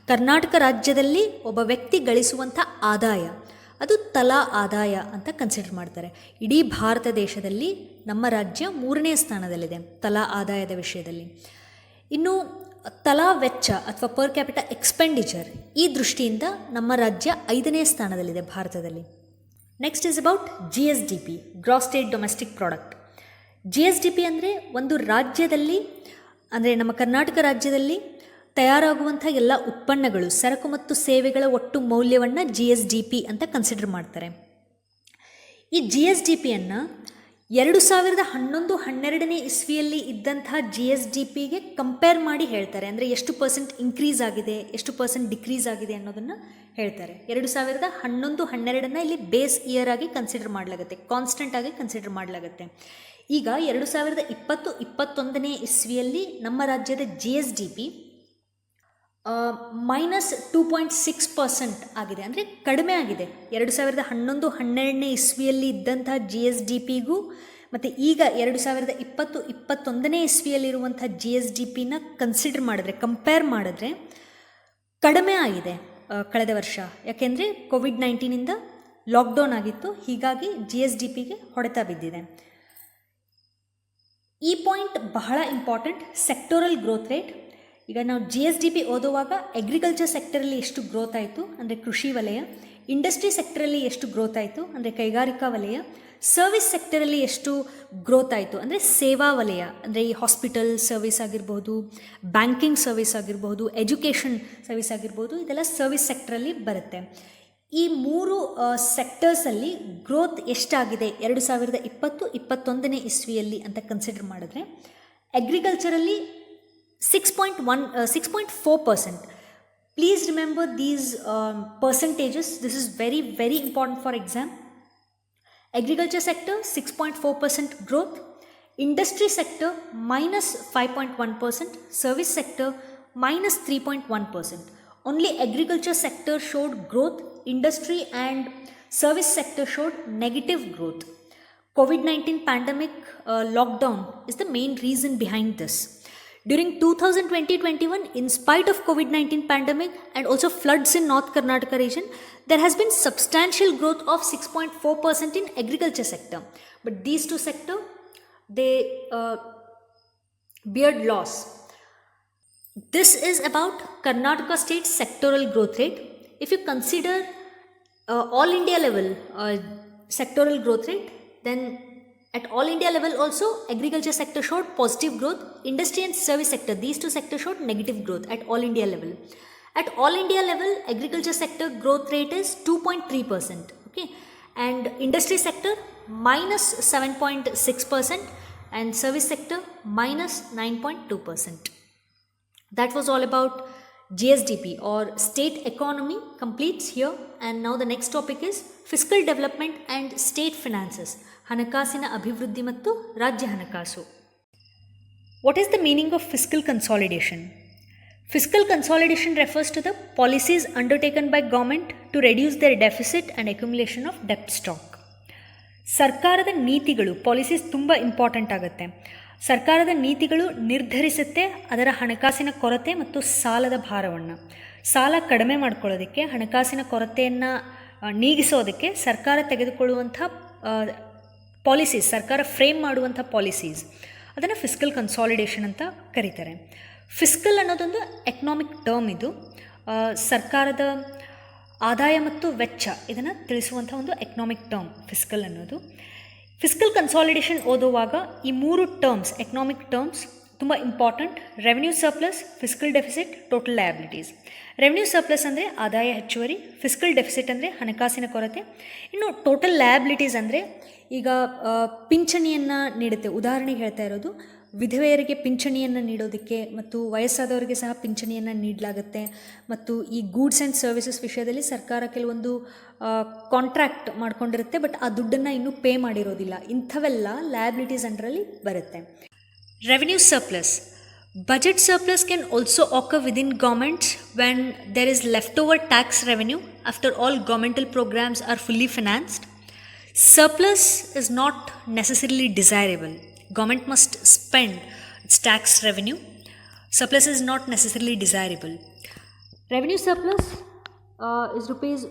ಕರ್ನಾಟಕ ರಾಜ್ಯದಲ್ಲಿ ಒಬ್ಬ ವ್ಯಕ್ತಿ ಗಳಿಸುವಂಥ ಆದಾಯ ಅದು ತಲಾ ಆದಾಯ ಅಂತ ಕನ್ಸಿಡರ್ ಮಾಡ್ತಾರೆ. ಇಡೀ ಭಾರತ ದೇಶದಲ್ಲಿ ನಮ್ಮ ರಾಜ್ಯ 3ನೇ ಸ್ಥಾನದಲ್ಲಿದೆ ತಲಾ ಆದಾಯದ ವಿಷಯದಲ್ಲಿ. ಇನ್ನು ತಲಾ ವೆಚ್ಚ ಅಥವಾ ಪರ್ ಕ್ಯಾಪಿಟಾ ಎಕ್ಸ್ಪೆಂಡಿಚರ್ ಈ ದೃಷ್ಟಿಯಿಂದ ನಮ್ಮ ರಾಜ್ಯ 5ನೇ ಸ್ಥಾನದಲ್ಲಿದೆ ಭಾರತದಲ್ಲಿ. Next is about GSDP, gross state domestic product. GSDP ಅಂದರೆ ಒಂದು ರಾಜ್ಯದಲ್ಲಿ, ಅಂದರೆ ನಮ್ಮ ಕರ್ನಾಟಕ ರಾಜ್ಯದಲ್ಲಿ ತಯಾರಾಗುವಂಥ ಎಲ್ಲ ಉತ್ಪನ್ನಗಳು, ಸರಕು ಮತ್ತು ಸೇವೆಗಳ ಒಟ್ಟು ಮೌಲ್ಯವನ್ನು GSDP ಅಂತ ಕನ್ಸಿಡರ್ ಮಾಡ್ತಾರೆ. ಈ GSDPಯನ್ನು 2011-12ನೇ ಇಸ್ವಿಯಲ್ಲಿ ಇದ್ದಂತಹ GSDPಗೆ ಕಂಪೇರ್ ಮಾಡಿ ಹೇಳ್ತಾರೆ. ಅಂದರೆ ಎಷ್ಟು ಪರ್ಸೆಂಟ್ ಇನ್ಕ್ರೀಸ್ ಆಗಿದೆ, ಎಷ್ಟು ಪರ್ಸೆಂಟ್ ಡಿಕ್ರೀಸ್ ಆಗಿದೆ ಅನ್ನೋದನ್ನು ಹೇಳ್ತಾರೆ. 2011-12 ಇಲ್ಲಿ ಬೇಸ್ ಇಯರ್ ಆಗಿ ಕನ್ಸಿಡರ್ ಮಾಡಲಾಗುತ್ತೆ, ಕಾನ್ಸ್ಟೆಂಟ್ ಆಗಿ ಕನ್ಸಿಡರ್ ಮಾಡಲಾಗುತ್ತೆ. ಈಗ 2020-21ನೇ ಇಸ್ವಿಯಲ್ಲಿ ನಮ್ಮ ರಾಜ್ಯದ GSDP -2.6% ಆಗಿದೆ, ಅಂದರೆ ಕಡಿಮೆ ಆಗಿದೆ. 2011-12ನೇ ಇಸ್ವಿಯಲ್ಲಿ ಇದ್ದಂಥ GSDPಗೂ ಮತ್ತು ಈಗ 2020-21ನೇ ಇಸ್ವಿಯಲ್ಲಿರುವಂಥ GSDPನ ಕನ್ಸಿಡರ್ ಮಾಡಿದ್ರೆ, ಕಂಪೇರ್ ಮಾಡಿದ್ರೆ ಕಡಿಮೆ ಆಗಿದೆ ಕಳೆದ ವರ್ಷ. ಯಾಕೆಂದರೆ ಕೋವಿಡ್-19ಇಂದ ಲಾಕ್ಡೌನ್ ಆಗಿತ್ತು, ಹೀಗಾಗಿ GSDPಗೆ ಹೊಡೆತ ಬಿದ್ದಿದೆ. ಈ ಪಾಯಿಂಟ್ ಬಹಳ ಇಂಪಾರ್ಟೆಂಟ್. Sectoral growth rate. ಈಗ ನಾವು GSDP ಓದುವಾಗ ಅಗ್ರಿಕಲ್ಚರ್ ಸೆಕ್ಟರಲ್ಲಿ ಎಷ್ಟು ಗ್ರೋತ್ ಆಯಿತು ಅಂದರೆ ಕೃಷಿ ವಲಯ, ಇಂಡಸ್ಟ್ರಿ ಸೆಕ್ಟರಲ್ಲಿ ಎಷ್ಟು ಗ್ರೋತ್ ಆಯಿತು ಅಂದರೆ ಕೈಗಾರಿಕಾ ವಲಯ, ಸರ್ವಿಸ್ ಸೆಕ್ಟರಲ್ಲಿ ಎಷ್ಟು ಗ್ರೋತ್ ಆಯಿತು ಅಂದರೆ ಸೇವಾ ವಲಯ, ಅಂದರೆ ಈ ಹಾಸ್ಪಿಟಲ್ ಸರ್ವಿಸ್ ಆಗಿರ್ಬೋದು, ಬ್ಯಾಂಕಿಂಗ್ ಸರ್ವಿಸ್ ಆಗಿರ್ಬೋದು, ಎಜುಕೇಷನ್ ಸರ್ವಿಸ್ ಆಗಿರ್ಬೋದು, ಇದೆಲ್ಲ ಸರ್ವಿಸ್ ಸೆಕ್ಟರಲ್ಲಿ ಬರುತ್ತೆ. ಈ 3 ಸೆಕ್ಟರ್ಸಲ್ಲಿ ಗ್ರೋತ್ ಎಷ್ಟಾಗಿದೆ 2020-21ನೇ ಇಸ್ವಿಯಲ್ಲಿ ಅಂತ ಕನ್ಸಿಡರ್ ಮಾಡಿದ್ರೆ, ಅಗ್ರಿಕಲ್ಚರಲ್ಲಿ 6.4%. Please remember these percentages. This is very, very important for exam. Agriculture sector 6.4% growth, industry sector -5.1%, service sector -3.1%. Only agriculture sector showed growth, industry and service sector showed negative growth. COVID-19 pandemic lockdown is the main reason behind this. During 2020-21, in spite of COVID-19 pandemic and also floods in North Karnataka region, there has been substantial growth of 6.4% in agriculture sector. But these two sectors, they beared loss. This is about Karnataka state sectoral growth rate. If you consider all India level sectoral growth rate, then at all India level also, agriculture sector showed positive growth, industry and service sector, these two sectors showed negative growth at all India level. At all India level, agriculture sector growth rate is 2.3%, okay, and industry sector -7.6% and service sector -9.2%. That was all about GSDP or state economy completes here, and now the next topic is fiscal development and state finances. ಹಣಕಾಸಿನ ಅಭಿವೃದ್ಧಿ ಮತ್ತು ರಾಜ್ಯ ಹಣಕಾಸು. What is the meaning of fiscal consolidation? Fiscal consolidation refers to the policies undertaken by government to reduce their deficit and accumulation of debt stock. ಸರ್ಕಾರದ ನೀತಿಗಳು, policies ತುಂಬ important ಆಗುತ್ತೆ. ಸರ್ಕಾರದ ನೀತಿಗಳು ನಿರ್ಧರಿಸುತ್ತೆ ಅದರ ಹಣಕಾಸಿನ ಕೊರತೆ ಮತ್ತು ಸಾಲದ ಭಾರವನ್ನು. ಸಾಲ ಕಡಿಮೆ ಮಾಡ್ಕೊಳ್ಳೋದಕ್ಕೆ, ಹಣಕಾಸಿನ ಕೊರತೆಯನ್ನು ನೀಗಿಸೋದಕ್ಕೆ ಸರ್ಕಾರ ತೆಗೆದುಕೊಳ್ಳುವಂಥ ಪಾಲಿಸೀಸ್, ಸರ್ಕಾರ ಫ್ರೇಮ್ ಮಾಡುವಂಥ ಪಾಲಿಸೀಸ್, ಅದನ್ನು ಫಿಸ್ಕಲ್ ಕನ್ಸಾಲಿಡೇಷನ್ ಅಂತ ಕರೀತಾರೆ. ಫಿಸ್ಕಲ್ ಅನ್ನೋದೊಂದು ಎಕನಾಮಿಕ್ ಟರ್ಮ್. ಇದು ಸರ್ಕಾರದ ಆದಾಯ ಮತ್ತು ವೆಚ್ಚ ಇದನ್ನು ತಿಳಿಸುವಂಥ ಒಂದು ಎಕನಾಮಿಕ್ ಟರ್ಮ್ ಫಿಸ್ಕಲ್ ಅನ್ನೋದು. ಫಿಸ್ಕಲ್ ಕನ್ಸಾಲಿಡೇಷನ್ ಓದುವಾಗ ಈ 3 ಟರ್ಮ್ಸ್, ಎಕನಾಮಿಕ್ ಟರ್ಮ್ಸ್ ತುಂಬ important. Revenue surplus, fiscal deficit, total liabilities. Revenue surplus ಅಂದರೆ ಆದಾಯ ಹೆಚ್ಚುವರಿ, ಫಿಸ್ಕಲ್ ಡೆಫಿಸಿಟ್ ಅಂದರೆ ಹಣಕಾಸಿನ ಕೊರತೆ, ಇನ್ನು ಟೋಟಲ್ ಲಯಬಿಲಿಟೀಸ್ ಅಂದರೆ ಈಗ ಪಿಂಚಣಿಯನ್ನು ನೀಡುತ್ತೆ. ಉದಾಹರಣೆಗೆ ಹೇಳ್ತಾ ಇರೋದು, ವಿಧವೆಯರಿಗೆ ಪಿಂಚಣಿಯನ್ನು ನೀಡೋದಕ್ಕೆ ಮತ್ತು ವಯಸ್ಸಾದವರಿಗೆ ಸಹ ಪಿಂಚಣಿಯನ್ನು ನೀಡಲಾಗುತ್ತೆ. ಮತ್ತು ಈ ಗೂಡ್ಸ್ ಆ್ಯಂಡ್ ಸರ್ವಿಸಸ್ ವಿಷಯದಲ್ಲಿ ಸರ್ಕಾರ ಕೆಲವೊಂದು ಕಾಂಟ್ರಾಕ್ಟ್ ಮಾಡ್ಕೊಂಡಿರುತ್ತೆ, ಬಟ್ ಆ ದುಡ್ಡನ್ನು ಇನ್ನೂ ಪೇ ಮಾಡಿರೋದಿಲ್ಲ. ಇಂಥವೆಲ್ಲ ಲಯಬಿಲಿಟೀಸ್ ಅಂಡರಲ್ಲಿ ಬರುತ್ತೆ. Revenue surplus. Budget surplus can also occur within governments when there is leftover tax revenue after all governmental programs are fully financed. Surplus is not necessarily desirable. Government must spend its tax revenue. Surplus is not necessarily desirable. Revenue surplus is rupees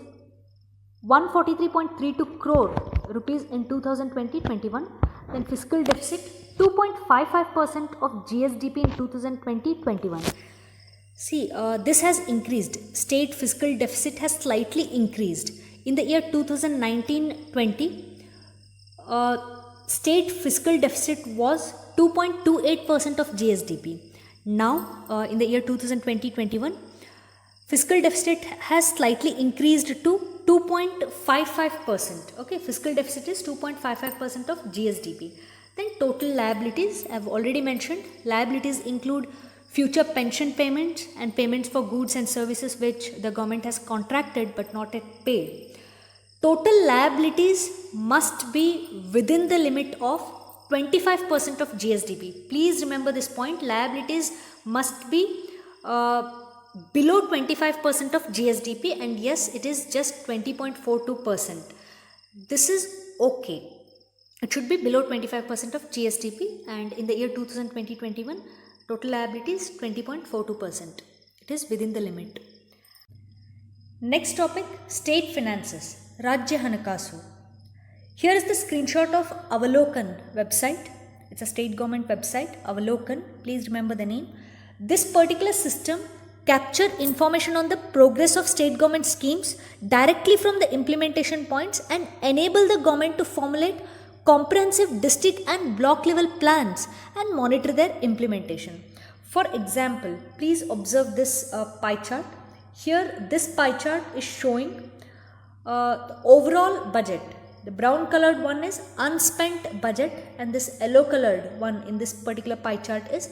143.32 crore rupees in 2020-21. Then fiscal deficit 2.55% of GSDP in 2020-21. See, this has increased. State fiscal deficit has slightly increased. In the year 2019-20, state fiscal deficit was 2.28% of GSDP. Now, in the year 2020-21, fiscal deficit has slightly increased to 2.55%. Okay, fiscal deficit is 2.55% of GSDP. Then total liabilities, I have already mentioned. Liabilities include future pension payments and payments for goods and services which the government has contracted but not yet paid. Total liabilities must be within the limit of 25% of GSDP. Please remember this point. Liabilities must be below 25% of GSDP, and yes, it is just 20.42%. This is okay. It should be below 25% of GSDP, and in the year 2020-21, total liabilities 20.42%. It is within the limit. Next topic, state finances, Rajya Hanakasu. Here is the screenshot of Avalokan website. It's a state government website, Avalokan. Please remember the name. This particular system capture information on the progress of state government schemes directly from the implementation points and enable the government to formulate comprehensive district and block level plans and monitor their implementation. For example, please observe this pie chart. Here this pie chart is showing the overall budget. The brown colored one is unspent budget, and this yellow colored one in this particular pie chart is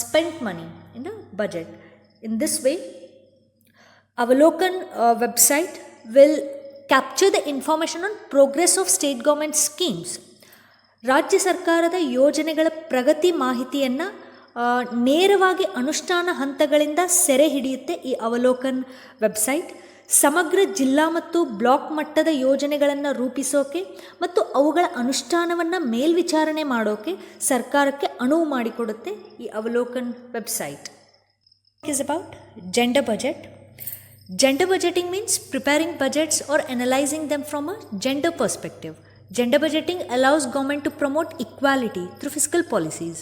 spent money in the budget. In this way, Avalokan website will capture the information on progress of state government schemes. ರಾಜ್ಯ ಸರ್ಕಾರದ ಯೋಜನೆಗಳ ಪ್ರಗತಿ ಮಾಹಿತಿಯನ್ನು ನೇರವಾಗಿ ಅನುಷ್ಠಾನ ಹಂತಗಳಿಂದ ಸೆರೆ ಹಿಡಿಯುತ್ತೆ ಈ ಅವಲೋಕನ್ website. ಸಮಗ್ರ ಜಿಲ್ಲಾ ಮತ್ತು ಬ್ಲಾಕ್ ಮಟ್ಟದ ಯೋಜನೆಗಳನ್ನು ರೂಪಿಸೋಕೆ ಮತ್ತು ಅವುಗಳ ಅನುಷ್ಠಾನವನ್ನು ಮೇಲ್ವಿಚಾರಣೆ ಮಾಡೋಕೆ ಸರ್ಕಾರಕ್ಕೆ ಅನುವು ಮಾಡಿಕೊಡುತ್ತೆ ಈ ಅವಲೋಕನ್ website. is about gender budget. Gender budgeting means preparing budgets or analyzing them from a gender perspective. Gender budgeting allows government to promote equality through fiscal policies.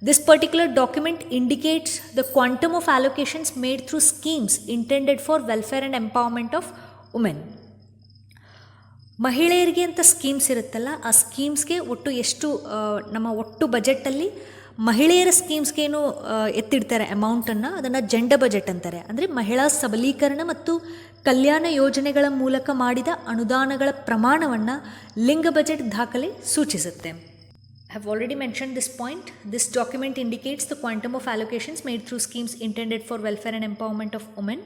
This particular document indicates the quantum of allocations made through schemes intended for welfare and empowerment of women. ಮಹಿಳೆಯರಿಗೆ ಅಂತ schemes ಇರುತ್ತಲ್ಲ, ಆ ಸ್ಕೀಮ್ಸ್ಗೆ ಒಟ್ಟು ಎಷ್ಟು ನಮ್ಮ ಒಟ್ಟು ಬಜೆಟಲ್ಲಿ ಮಹಿಳೆಯರ ಸ್ಕೀಮ್ಸ್ಗೇನು ಎತ್ತಿಡ್ತಾರೆ ಅಮೌಂಟನ್ನು, ಅದನ್ನು ಜೆಂಡರ್ ಬಜೆಟ್ ಅಂತಾರೆ. ಅಂದರೆ ಮಹಿಳಾ ಸಬಲೀಕರಣ ಮತ್ತು ಕಲ್ಯಾಣ ಯೋಜನೆಗಳ ಮೂಲಕ ಮಾಡಿದ ಅನುದಾನಗಳ ಪ್ರಮಾಣವನ್ನು ಲಿಂಗ ಬಜೆಟ್ ದಾಖಲೆ ಸೂಚಿಸುತ್ತೆ. I have already mentioned this point. This document indicates the quantum of allocations made through schemes intended for welfare and empowerment of women.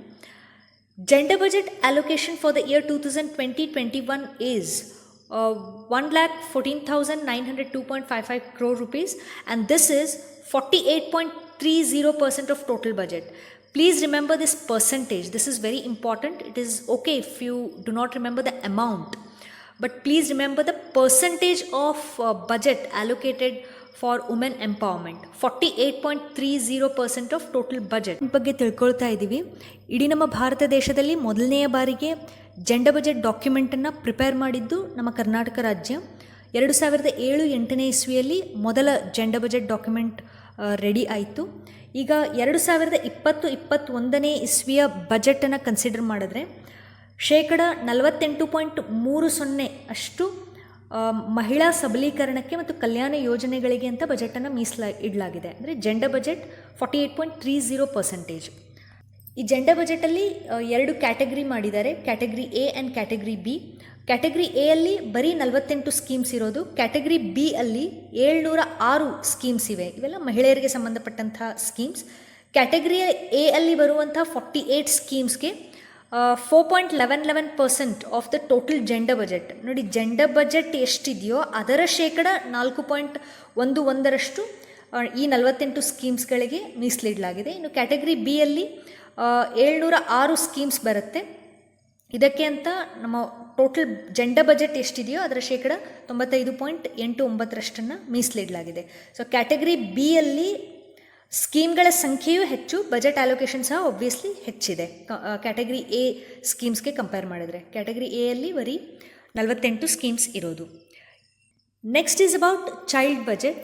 Gender budget allocation for the year 2020-21 is 1,14,902.55 crore rupees, and this is 48.30% of total budget. Please remember this percentage. This is very important. It is okay if you do not remember the amount, but please remember the percentage of budget allocated for women empowerment. 48.30% of total budget ಬಗ್ಗೆ ತಿಳ್ಕೊಳ್ತಾ ಇದ್ದೀವಿ. ಇಡೀ ನಮ್ಮ ಭಾರತ ದೇಶದಲ್ಲಿ ಮೊದಲನೆಯ ಬಾರಿಗೆ gender budget ಡಾಕ್ಯುಮೆಂಟನ್ನು prepare ಮಾಡಿದ್ದು ನಮ್ಮ ಕರ್ನಾಟಕ ರಾಜ್ಯ. 2007-8 ಇಸ್ವಿಯಲ್ಲಿ ಮೊದಲ ಜೆಂಡರ್ ಬಜೆಟ್ ಡಾಕ್ಯುಮೆಂಟ್ ರೆಡಿ ಆಯಿತು. ಈಗ 2020-21 ಇಸ್ವಿಯ ಬಜೆಟನ್ನು ಕನ್ಸಿಡರ್ ಮಾಡಿದ್ರೆ 48.30% ಅಷ್ಟು ಮಹಿಳಾ ಸಬಲೀಕರಣಕ್ಕೆ ಮತ್ತು ಕಲ್ಯಾಣ ಯೋಜನೆಗಳಿಗೆ ಅಂತ ಬಜೆಟನ್ನು ಇಡಲಾಗಿದೆ. ಅಂದರೆ ಜೆಂಡರ್ ಬಜೆಟ್ 48.30%. ಈ ಜೆಂಡರ್ ಬಜೆಟಲ್ಲಿ 2 ಕ್ಯಾಟಗರಿ ಮಾಡಿದ್ದಾರೆ, category A and category B. Category A ಅಲ್ಲಿ ಬರೀ 48 ಸ್ಕೀಮ್ಸ್ ಇರೋದು. ಕ್ಯಾಟಗರಿ ಬಿ ಅಲ್ಲಿ 706 ಸ್ಕೀಮ್ಸ್ ಇವೆ. ಇವೆಲ್ಲ ಮಹಿಳೆಯರಿಗೆ ಸಂಬಂಧಪಟ್ಟಂಥ ಸ್ಕೀಮ್ಸ್. ಕ್ಯಾಟಗರಿ ಎ ಅಲ್ಲಿ ಬರುವಂಥ 48 ಸ್ಕೀಮ್ಸ್ಗೆ 4.11% of the total gender budget. ನೋಡಿ, ಜೆಂಡರ್ ಬಜೆಟ್ ಎಷ್ಟಿದೆಯೋ ಅದರ ಶೇಕಡ 4.11% ಈ 48 ಸ್ಕೀಮ್ಸ್ಗಳಿಗೆ ಮೀಸಲಿಡಲಾಗಿದೆ. ಇನ್ನು ಕ್ಯಾಟಗರಿ ಬಿ ಅಲ್ಲಿ 706 ಸ್ಕೀಮ್ಸ್ ಬರುತ್ತೆ. ಇದಕ್ಕೆ ಅಂತ ನಮ್ಮ ಟೋಟಲ್ ಜೆಂಡರ್ ಬಜೆಟ್ ಎಷ್ಟಿದೆಯೋ ಅದರ ಶೇಕಡ 95.89% ಮೀಸಲಿಡಲಾಗಿದೆ. ಸೊ ಕ್ಯಾಟಗರಿ ಬಿ ಅಲ್ಲಿ ಸ್ಕೀಮ್ಗಳ ಸಂಖ್ಯೆಯೂ ಹೆಚ್ಚು, ಬಜೆಟ್ ಅಲೋಕೇಶನ್ ಸಹ ಒಬ್ವಿಯಸ್ಲಿ ಹೆಚ್ಚಿದೆ ಕ್ಯಾಟಗರಿ ಎ ಸ್ಕೀಮ್ಸ್ಗೆ ಕಂಪೇರ್ ಮಾಡಿದರೆ. ಕ್ಯಾಟಗರಿ ಎ ಅಲ್ಲಿ ಬರೀ 48 ಸ್ಕೀಮ್ಸ್ ಇರೋದು. Next is about child budget.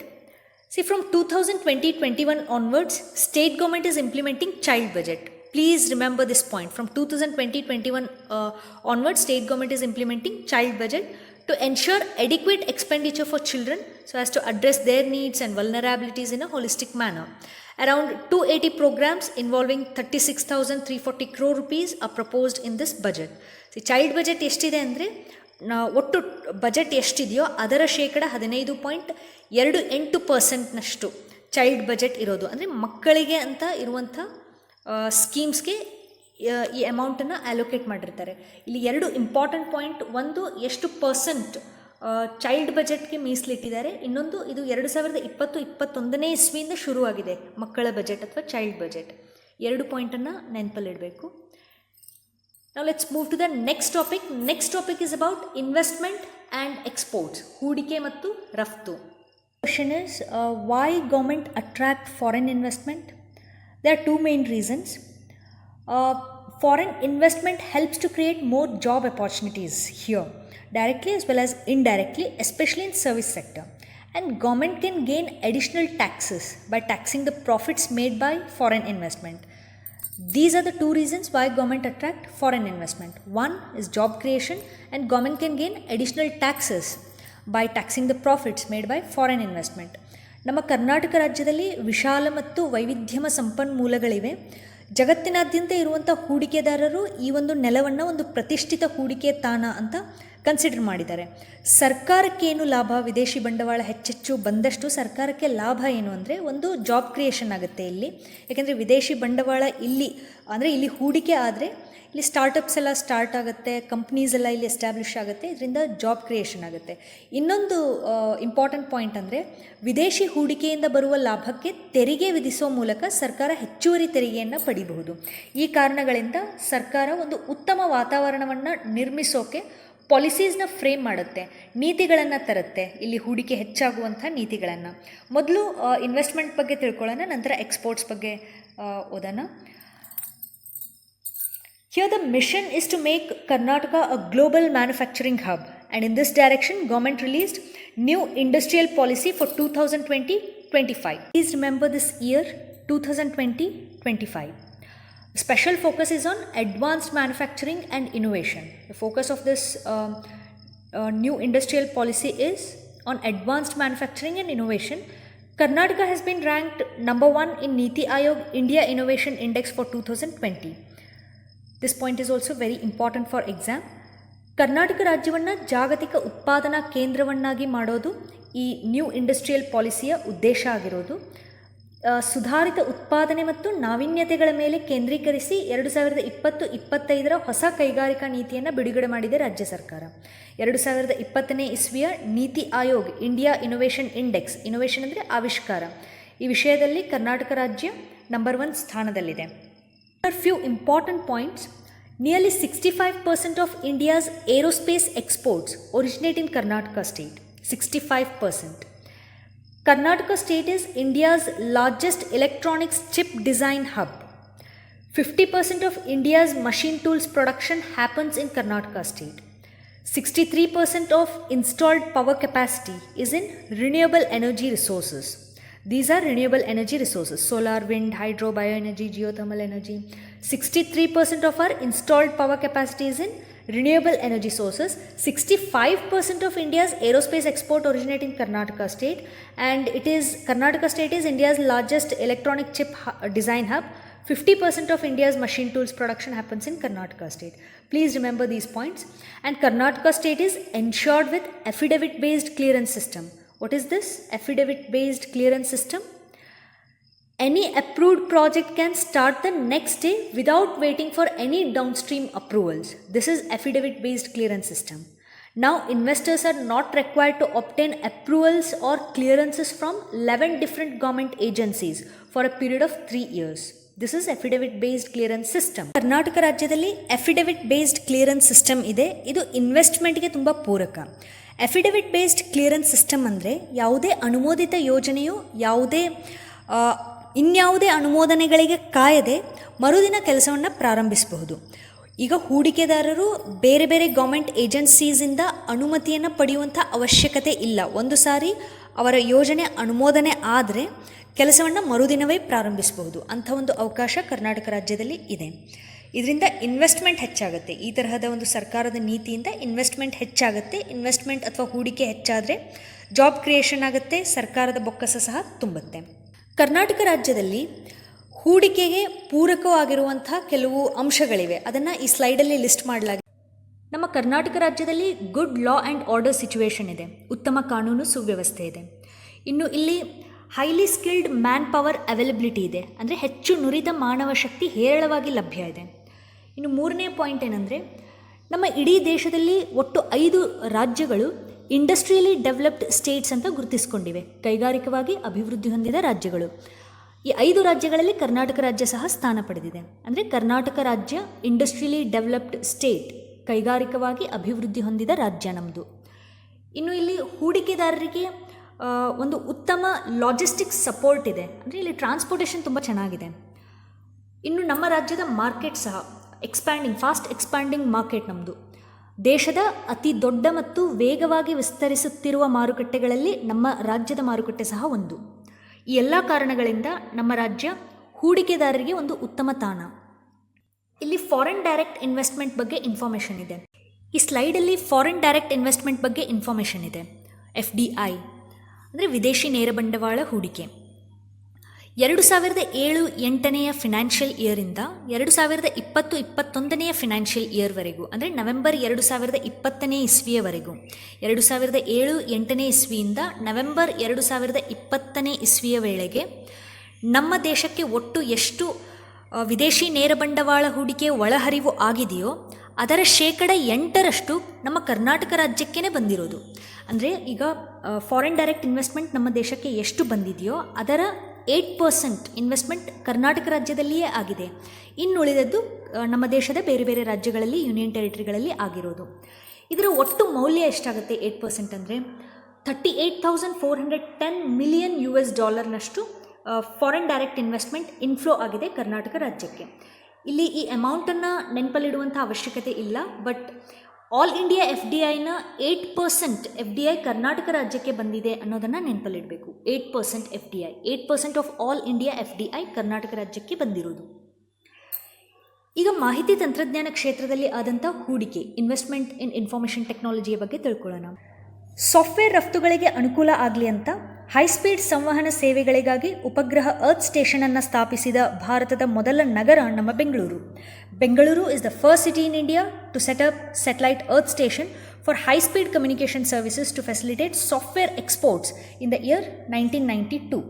See, from 2020-21 onwards, state government is implementing child budget. Please remember this point. From 2020-21 onwards, state government is implementing child budget to ensure adequate expenditure for children so as to address their needs and vulnerabilities in a holistic manner. Around 280 programs involving 36,340 crore rupees are proposed in this budget. See, child budget ಎಷ್ಟಿದೆ ಅಂದರೆ ಒಟ್ಟು budget ಎಷ್ಟಿದೆಯೋ ಅದರ ಶೇಕಡ 15.28% child budget ಇರೋದು. ಅಂದರೆ ಮಕ್ಕಳಿಗೆ ಅಂತ ಇರುವಂಥ ಸ್ಕೀಮ್ಸ್ಗೆ ಈ ಅಮೌಂಟನ್ನು ಅಲೋಕೇಟ್ ಮಾಡಿರ್ತಾರೆ. ಇಲ್ಲಿ 2 ಇಂಪಾರ್ಟೆಂಟ್ ಪಾಯಿಂಟ್. ಒಂದು, ಎಷ್ಟು ಪರ್ಸೆಂಟ್ ಚೈಲ್ಡ್ ಬಜೆಟ್ಗೆ ಮೀಸಲಿಟ್ಟಿದ್ದಾರೆ. ಇನ್ನೊಂದು, ಇದು 2020-21 ಇಸ್ವಿಯಿಂದ ಶುರುವಾಗಿದೆ ಮಕ್ಕಳ ಬಜೆಟ್ ಅಥವಾ child budget. 2 ಪಾಯಿಂಟನ್ನು ನೆನಪಲ್ಲಿಡಬೇಕು. Now let's move to the next topic. Next topic is about investment and exports. ಹೂಡಿಕೆ ಮತ್ತು ರಫ್ತು. Question is, why government attract foreign investment? There are 2 main reasons. Foreign investment helps to create more job opportunities here, directly as well as indirectly, especially in service sector. And government can gain additional taxes by taxing the profits made by foreign investment. These are the 2 reasons why government attract foreign investment. One is job creation, and government can gain additional taxes by taxing the profits made by foreign investment. ನಮ್ಮ ಕರ್ನಾಟಕ ರಾಜ್ಯದಲ್ಲಿ ವಿಶಾಲ ಮತ್ತು ವೈವಿಧ್ಯಮ ಸಂಪನ್ಮೂಲಗಳಿವೆ. ಜಗತ್ತಿನಾದ್ಯಂತ ಇರುವಂಥ ಹೂಡಿಕೆದಾರರು ಈ ಒಂದು ನೆಲವನ್ನು ಒಂದು ಪ್ರತಿಷ್ಠಿತ ಹೂಡಿಕೆ ತಾಣ ಅಂತ ಕನ್ಸಿಡರ್ ಮಾಡಿದ್ದಾರೆ. ಸರ್ಕಾರಕ್ಕೇನು ಲಾಭ? ವಿದೇಶಿ ಬಂಡವಾಳ ಹೆಚ್ಚೆಚ್ಚು ಬಂದಷ್ಟು ಸರ್ಕಾರಕ್ಕೆ ಲಾಭ ಏನು ಅಂದರೆ, ಒಂದು ಜಾಬ್ ಕ್ರಿಯೇಷನ್ ಆಗುತ್ತೆ ಇಲ್ಲಿ. ಯಾಕೆಂದರೆ ವಿದೇಶಿ ಬಂಡವಾಳ ಇಲ್ಲಿ ಅಂದರೆ ಇಲ್ಲಿ ಹೂಡಿಕೆ ಆದರೆ ಇಲ್ಲಿ ಸ್ಟಾರ್ಟಪ್ಸ್ ಎಲ್ಲ ಸ್ಟಾರ್ಟ್ ಆಗುತ್ತೆ, ಕಂಪ್ನೀಸ್ ಎಲ್ಲ ಇಲ್ಲಿ ಎಸ್ಟಾಬ್ಲಿಷ್ ಆಗುತ್ತೆ, ಇದರಿಂದ ಜಾಬ್ ಕ್ರಿಯೇಷನ್ ಆಗುತ್ತೆ. ಇನ್ನೊಂದು ಇಂಪಾರ್ಟೆಂಟ್ ಪಾಯಿಂಟ್ ಅಂದರೆ, ವಿದೇಶಿ ಹೂಡಿಕೆಯಿಂದ ಬರುವ ಲಾಭಕ್ಕೆ ತೆರಿಗೆ ವಿಧಿಸೋ ಮೂಲಕ ಸರ್ಕಾರ ಹೆಚ್ಚುವರಿ ತೆರಿಗೆಯನ್ನು ಪಡಿಬಹುದು. ಈ ಕಾರಣಗಳಿಂದ ಸರ್ಕಾರ ಒಂದು ಉತ್ತಮ ವಾತಾವರಣವನ್ನು ನಿರ್ಮಿಸೋಕೆ ಪಾಲಿಸೀಸ್ನ ಫ್ರೇಮ್ ಮಾಡುತ್ತೆ, ನೀತಿಗಳನ್ನು ತರುತ್ತೆ, ಇಲ್ಲಿ ಹೂಡಿಕೆ ಹೆಚ್ಚಾಗುವಂಥ ನೀತಿಗಳನ್ನು. ಮೊದಲು ಇನ್ವೆಸ್ಟ್ಮೆಂಟ್ ಬಗ್ಗೆ ತಿಳ್ಕೊಳ್ಳೋಣ, ನಂತರ ಎಕ್ಸ್ಪೋರ್ಟ್ಸ್ ಬಗ್ಗೆ ಓದೋಣ. Here the mission is to make Karnataka a global manufacturing hub, and in this direction government released new industrial policy for 2020-25. Please remember this year 2020-25. Special focus is on advanced manufacturing and innovation. The focus of this new industrial policy is on advanced manufacturing and innovation. Karnataka has been ranked number 1 in Niti Aayog India Innovation Index for 2020. This point is also very important for exam. Karnataka ರಾಜ್ಯವನ್ನು ಜಾಗತಿಕ ಉತ್ಪಾದನಾ ಕೇಂದ್ರವನ್ನಾಗಿ ಮಾಡೋದು ಈ new industrial ಪಾಲಿಸಿಯ ಉದ್ದೇಶ ಆಗಿರೋದು. ಸುಧಾರಿತ ಉತ್ಪಾದನೆ ಮತ್ತು ನಾವೀನ್ಯತೆಗಳ ಮೇಲೆ ಕೇಂದ್ರೀಕರಿಸಿ 2020-25 ಹೊಸ ಕೈಗಾರಿಕಾ ನೀತಿಯನ್ನು ಬಿಡುಗಡೆ ಮಾಡಿದೆ ರಾಜ್ಯ ಸರ್ಕಾರ. 2020 ಇಸ್ವಿಯ ನೀತಿ Aayog India innovation index, innovation ಅಂದರೆ ಆವಿಷ್ಕಾರ, ಈ ವಿಷಯದಲ್ಲಿ ಕರ್ನಾಟಕ ರಾಜ್ಯ ನಂಬರ್ 1 ಸ್ಥಾನದಲ್ಲಿದೆ. There are few important points. Nearly 65% of India's aerospace exports originate in Karnataka state. 65%. Karnataka state is India's largest electronics chip design hub. 50% of India's machine tools production happens in Karnataka state. 63% of installed power capacity is in renewable energy resources. These are renewable energy resources: solar, wind, hydro, bioenergy, geothermal energy. 63% of our installed power capacity is in renewable energy sources. 65% of India's aerospace export originate in Karnataka state, and Karnataka state is India's largest electronic chip design hub. 50% of India's machine tools production happens in Karnataka state. Please remember these points. And Karnataka state is ensured with affidavit based clearance system. What is this affidavit based clearance system? Any approved project can start the next day without waiting for any downstream approvals. This is affidavit based clearance system. Now investors are not required to obtain approvals or clearances from 11 different government agencies for a period of 3 years. This is affidavit based clearance system. Karnataka ರಾಜ್ಯದಲ್ಲಿ affidavit based clearance system ಇದೆ. ಇದು ಇನ್ವೆಸ್ಟ್ಮೆಂಟ್ಗೆ ತುಂಬ ಪೂರಕ. affidavit based clearance system ಅಂದರೆ ಯಾವುದೇ ಅನುಮೋದಿತ ಯೋಜನೆಯು ಇನ್ಯಾವುದೇ ಅನುಮೋದನೆಗಳಿಗೆ ಕಾಯದೆ ಮರುದಿನ ಕೆಲಸವನ್ನು ಪ್ರಾರಂಭಿಸಬಹುದು. ಈಗ ಹೂಡಿಕೆದಾರರು ಬೇರೆ ಬೇರೆ ಗೌರ್ಮೆಂಟ್ ಏಜೆನ್ಸೀಸಿಂದ ಅನುಮತಿಯನ್ನು ಪಡೆಯುವಂಥ ಅವಶ್ಯಕತೆ ಇಲ್ಲ. ಒಂದು ಸಾರಿ ಅವರ ಯೋಜನೆ ಅನುಮೋದನೆ ಆದರೆ ಕೆಲಸವನ್ನು ಮರುದಿನವೇ ಪ್ರಾರಂಭಿಸಬಹುದು. ಅಂಥ ಒಂದು ಅವಕಾಶ ಕರ್ನಾಟಕ ರಾಜ್ಯದಲ್ಲಿ ಇದೆ. ಇದರಿಂದ ಇನ್ವೆಸ್ಟ್ಮೆಂಟ್ ಹೆಚ್ಚಾಗುತ್ತೆ. ಈ ತರಹದ ಒಂದು ಸರ್ಕಾರದ ನೀತಿಯಿಂದ ಇನ್ವೆಸ್ಟ್ಮೆಂಟ್ ಹೆಚ್ಚಾಗುತ್ತೆ. ಇನ್ವೆಸ್ಟ್ಮೆಂಟ್ ಅಥವಾ ಹೂಡಿಕೆ ಹೆಚ್ಚಾದರೆ ಜಾಬ್ ಕ್ರಿಯೇಷನ್ ಆಗುತ್ತೆ, ಸರ್ಕಾರದ ಬೊಕ್ಕಸ ಸಹ ತುಂಬುತ್ತೆ. ಕರ್ನಾಟಕ ರಾಜ್ಯದಲ್ಲಿ ಹೂಡಿಕೆಗೆ ಪೂರಕವಾಗಿರುವಂಥ ಕೆಲವು ಅಂಶಗಳಿವೆ. ಅದನ್ನು ಈ ಸ್ಲೈಡಲ್ಲಿ ಲಿಸ್ಟ್ ಮಾಡಲಾಗಿದೆ. ನಮ್ಮ ಕರ್ನಾಟಕ ರಾಜ್ಯದಲ್ಲಿ good law and order situation ಇದೆ, ಉತ್ತಮ ಕಾನೂನು ಸುವ್ಯವಸ್ಥೆ ಇದೆ. ಇನ್ನು ಇಲ್ಲಿ highly skilled man power availability ಇದೆ, ಅಂದರೆ ಹೆಚ್ಚು ನುರಿತ ಮಾನವ ಶಕ್ತಿ ಹೇರಳವಾಗಿ ಲಭ್ಯ ಇದೆ. ಇನ್ನು ಮೂರನೇ ಪಾಯಿಂಟ್ ಏನಂದರೆ, ನಮ್ಮ ಇಡೀ ದೇಶದಲ್ಲಿ ಒಟ್ಟು 5 ರಾಜ್ಯಗಳು ಇಂಡಸ್ಟ್ರಿಯಲಿ ಡೆವಲಪ್ಡ್ ಸ್ಟೇಟ್ಸ್ ಅಂತ ಗುರುತಿಸಿಕೊಂಡಿವೆ, ಕೈಗಾರಿಕವಾಗಿ ಅಭಿವೃದ್ಧಿ ಹೊಂದಿದ ರಾಜ್ಯಗಳು. ಈ 5 ರಾಜ್ಯಗಳಲ್ಲಿ ಕರ್ನಾಟಕ ರಾಜ್ಯ ಸಹ ಸ್ಥಾನ ಪಡೆದಿದೆ. ಅಂದರೆ ಕರ್ನಾಟಕ ರಾಜ್ಯ ಇಂಡಸ್ಟ್ರಿಯಲಿ ಡೆವಲಪ್ಡ್ ಸ್ಟೇಟ್, ಕೈಗಾರಿಕವಾಗಿ ಅಭಿವೃದ್ಧಿ ಹೊಂದಿದ ರಾಜ್ಯ ನಮ್ಮದು. ಇನ್ನು ಇಲ್ಲಿ ಹೂಡಿಕೆದಾರರಿಗೆ ಒಂದು ಉತ್ತಮ ಲಾಜಿಸ್ಟಿಕ್ಸ್ ಸಪೋರ್ಟ್ ಇದೆ, ಅಂದರೆ ಇಲ್ಲಿ ಟ್ರಾನ್ಸ್ಪೋರ್ಟೇಷನ್ ತುಂಬ ಚೆನ್ನಾಗಿದೆ. ಇನ್ನು ನಮ್ಮ ರಾಜ್ಯದ ಮಾರ್ಕೆಟ್ ಸಹ ಫಾಸ್ಟ್ ಎಕ್ಸ್ಪ್ಯಾಂಡಿಂಗ್ ಮಾರ್ಕೆಟ್ ನಮ್ಮದು. ದೇಶದ ಅತಿ ದೊಡ್ಡ ಮತ್ತು ವೇಗವಾಗಿ ವಿಸ್ತರಿಸುತ್ತಿರುವ ಮಾರುಕಟ್ಟೆಗಳಲ್ಲಿ ನಮ್ಮ ರಾಜ್ಯದ ಮಾರುಕಟ್ಟೆ ಸಹ ಒಂದು. ಈ ಎಲ್ಲ ಕಾರಣಗಳಿಂದ ನಮ್ಮ ರಾಜ್ಯ ಹೂಡಿಕೆದಾರರಿಗೆ ಒಂದು ಉತ್ತಮ ತಾಣ. ಇಲ್ಲಿ ಫಾರಿನ್ ಡೈರೆಕ್ಟ್ ಇನ್ವೆಸ್ಟ್ಮೆಂಟ್ ಬಗ್ಗೆ ಇನ್ಫಾರ್ಮೇಷನ್ ಇದೆ. ಈ ಸ್ಲೈಡಲ್ಲಿ ಫಾರಿನ್ ಡೈರೆಕ್ಟ್ ಇನ್ವೆಸ್ಟ್ಮೆಂಟ್ ಬಗ್ಗೆ ಇನ್ಫಾರ್ಮೇಷನ್ ಇದೆ. FDI ಅಂದರೆ ವಿದೇಶಿ ನೇರ ಬಂಡವಾಳ ಹೂಡಿಕೆ. 2007-8 ಫಿನಾನ್ಷಿಯಲ್ ಇಯರಿಂದ 2020-21 ಫಿನಾನ್ಷಿಯಲ್ ಇಯರ್ವರೆಗೂ, ಅಂದರೆ ನವೆಂಬರ್ 2020 ಇಸ್ವಿಯವರೆಗೂ, 2007-8 ಇಸ್ವಿಯಿಂದ ನವೆಂಬರ್ 2020 ಇಸ್ವಿಯ ವೇಳೆಗೆ ನಮ್ಮ ದೇಶಕ್ಕೆ ಒಟ್ಟು ಎಷ್ಟು ವಿದೇಶಿ ನೇರ ಬಂಡವಾಳ ಹೂಡಿಕೆ ಒಳಹರಿವು ಆಗಿದೆಯೋ ಅದರ 8% ನಮ್ಮ ಕರ್ನಾಟಕ ರಾಜ್ಯಕ್ಕೇ ಬಂದಿರೋದು. ಅಂದರೆ ಈಗ ಫಾರಿನ್ ಡೈರೆಕ್ಟ್ ಇನ್ವೆಸ್ಟ್ಮೆಂಟ್ ನಮ್ಮ ದೇಶಕ್ಕೆ ಎಷ್ಟು ಬಂದಿದೆಯೋ ಅದರ 8% ಇನ್ವೆಸ್ಟ್ಮೆಂಟ್ ಕರ್ನಾಟಕ ರಾಜ್ಯದಲ್ಲಿಯೇ ಆಗಿದೆ. ಇನ್ನುಳಿದದ್ದು ನಮ್ಮ ದೇಶದ ಬೇರೆ ಬೇರೆ ರಾಜ್ಯಗಳಲ್ಲಿ, ಯೂನಿಯನ್ ಟೆರಿಟರಿಗಳಲ್ಲಿ ಆಗಿರೋದು. ಇದರ ಒಟ್ಟು ಮೌಲ್ಯ ಎಷ್ಟಾಗುತ್ತೆ 8% ಅಂದರೆ $38,410 million US foreign direct investment inflow ಆಗಿದೆ ಕರ್ನಾಟಕ ರಾಜ್ಯಕ್ಕೆ. ಇಲ್ಲಿ ಈ ಅಮೌಂಟನ್ನು ನೆನಪಲ್ಲಿಡುವಂಥ ಅವಶ್ಯಕತೆ ಇಲ್ಲ, ಬಟ್ ಆಲ್ ಇಂಡಿಯಾ FDIನ 8% FDI ಕರ್ನಾಟಕ ರಾಜ್ಯಕ್ಕೆ ಬಂದಿದೆ ಅನ್ನೋದನ್ನು ನೆನಪಲ್ಲಿಡಬೇಕು. 8% FDI, 8% of all India FDI Karnataka ರಾಜ್ಯಕ್ಕೆ ಬಂದಿರೋದು. ಈಗ ಮಾಹಿತಿ ತಂತ್ರಜ್ಞಾನ ಕ್ಷೇತ್ರದಲ್ಲಿ ಆದಂಥ ಹೂಡಿಕೆ, ಇನ್ವೆಸ್ಟ್ಮೆಂಟ್ ಇನ್ ಇನ್ಫಾರ್ಮೇಷನ್ ಟೆಕ್ನಾಲಜಿಯ ಬಗ್ಗೆ ತಿಳ್ಕೊಳ್ಳೋಣ. ಸಾಫ್ಟ್ವೇರ್ ರಫ್ತುಗಳಿಗೆ ಅನುಕೂಲ ಆಗಲಿ ಅಂತ ಹೈಸ್ಪೀಡ್ ಸಂವಹನ ಸೇವೆಗಳಿಗಾಗಿ ಉಪಗ್ರಹ ಅರ್ತ್ ಸ್ಟೇಷನನ್ನು ಸ್ಥಾಪಿಸಿದ ಭಾರತದ ಮೊದಲ ನಗರ ನಮ್ಮ Bengaluru. Bengaluru is the first city in India to set up satellite earth station for high speed communication services to facilitate software exports in the year 1992.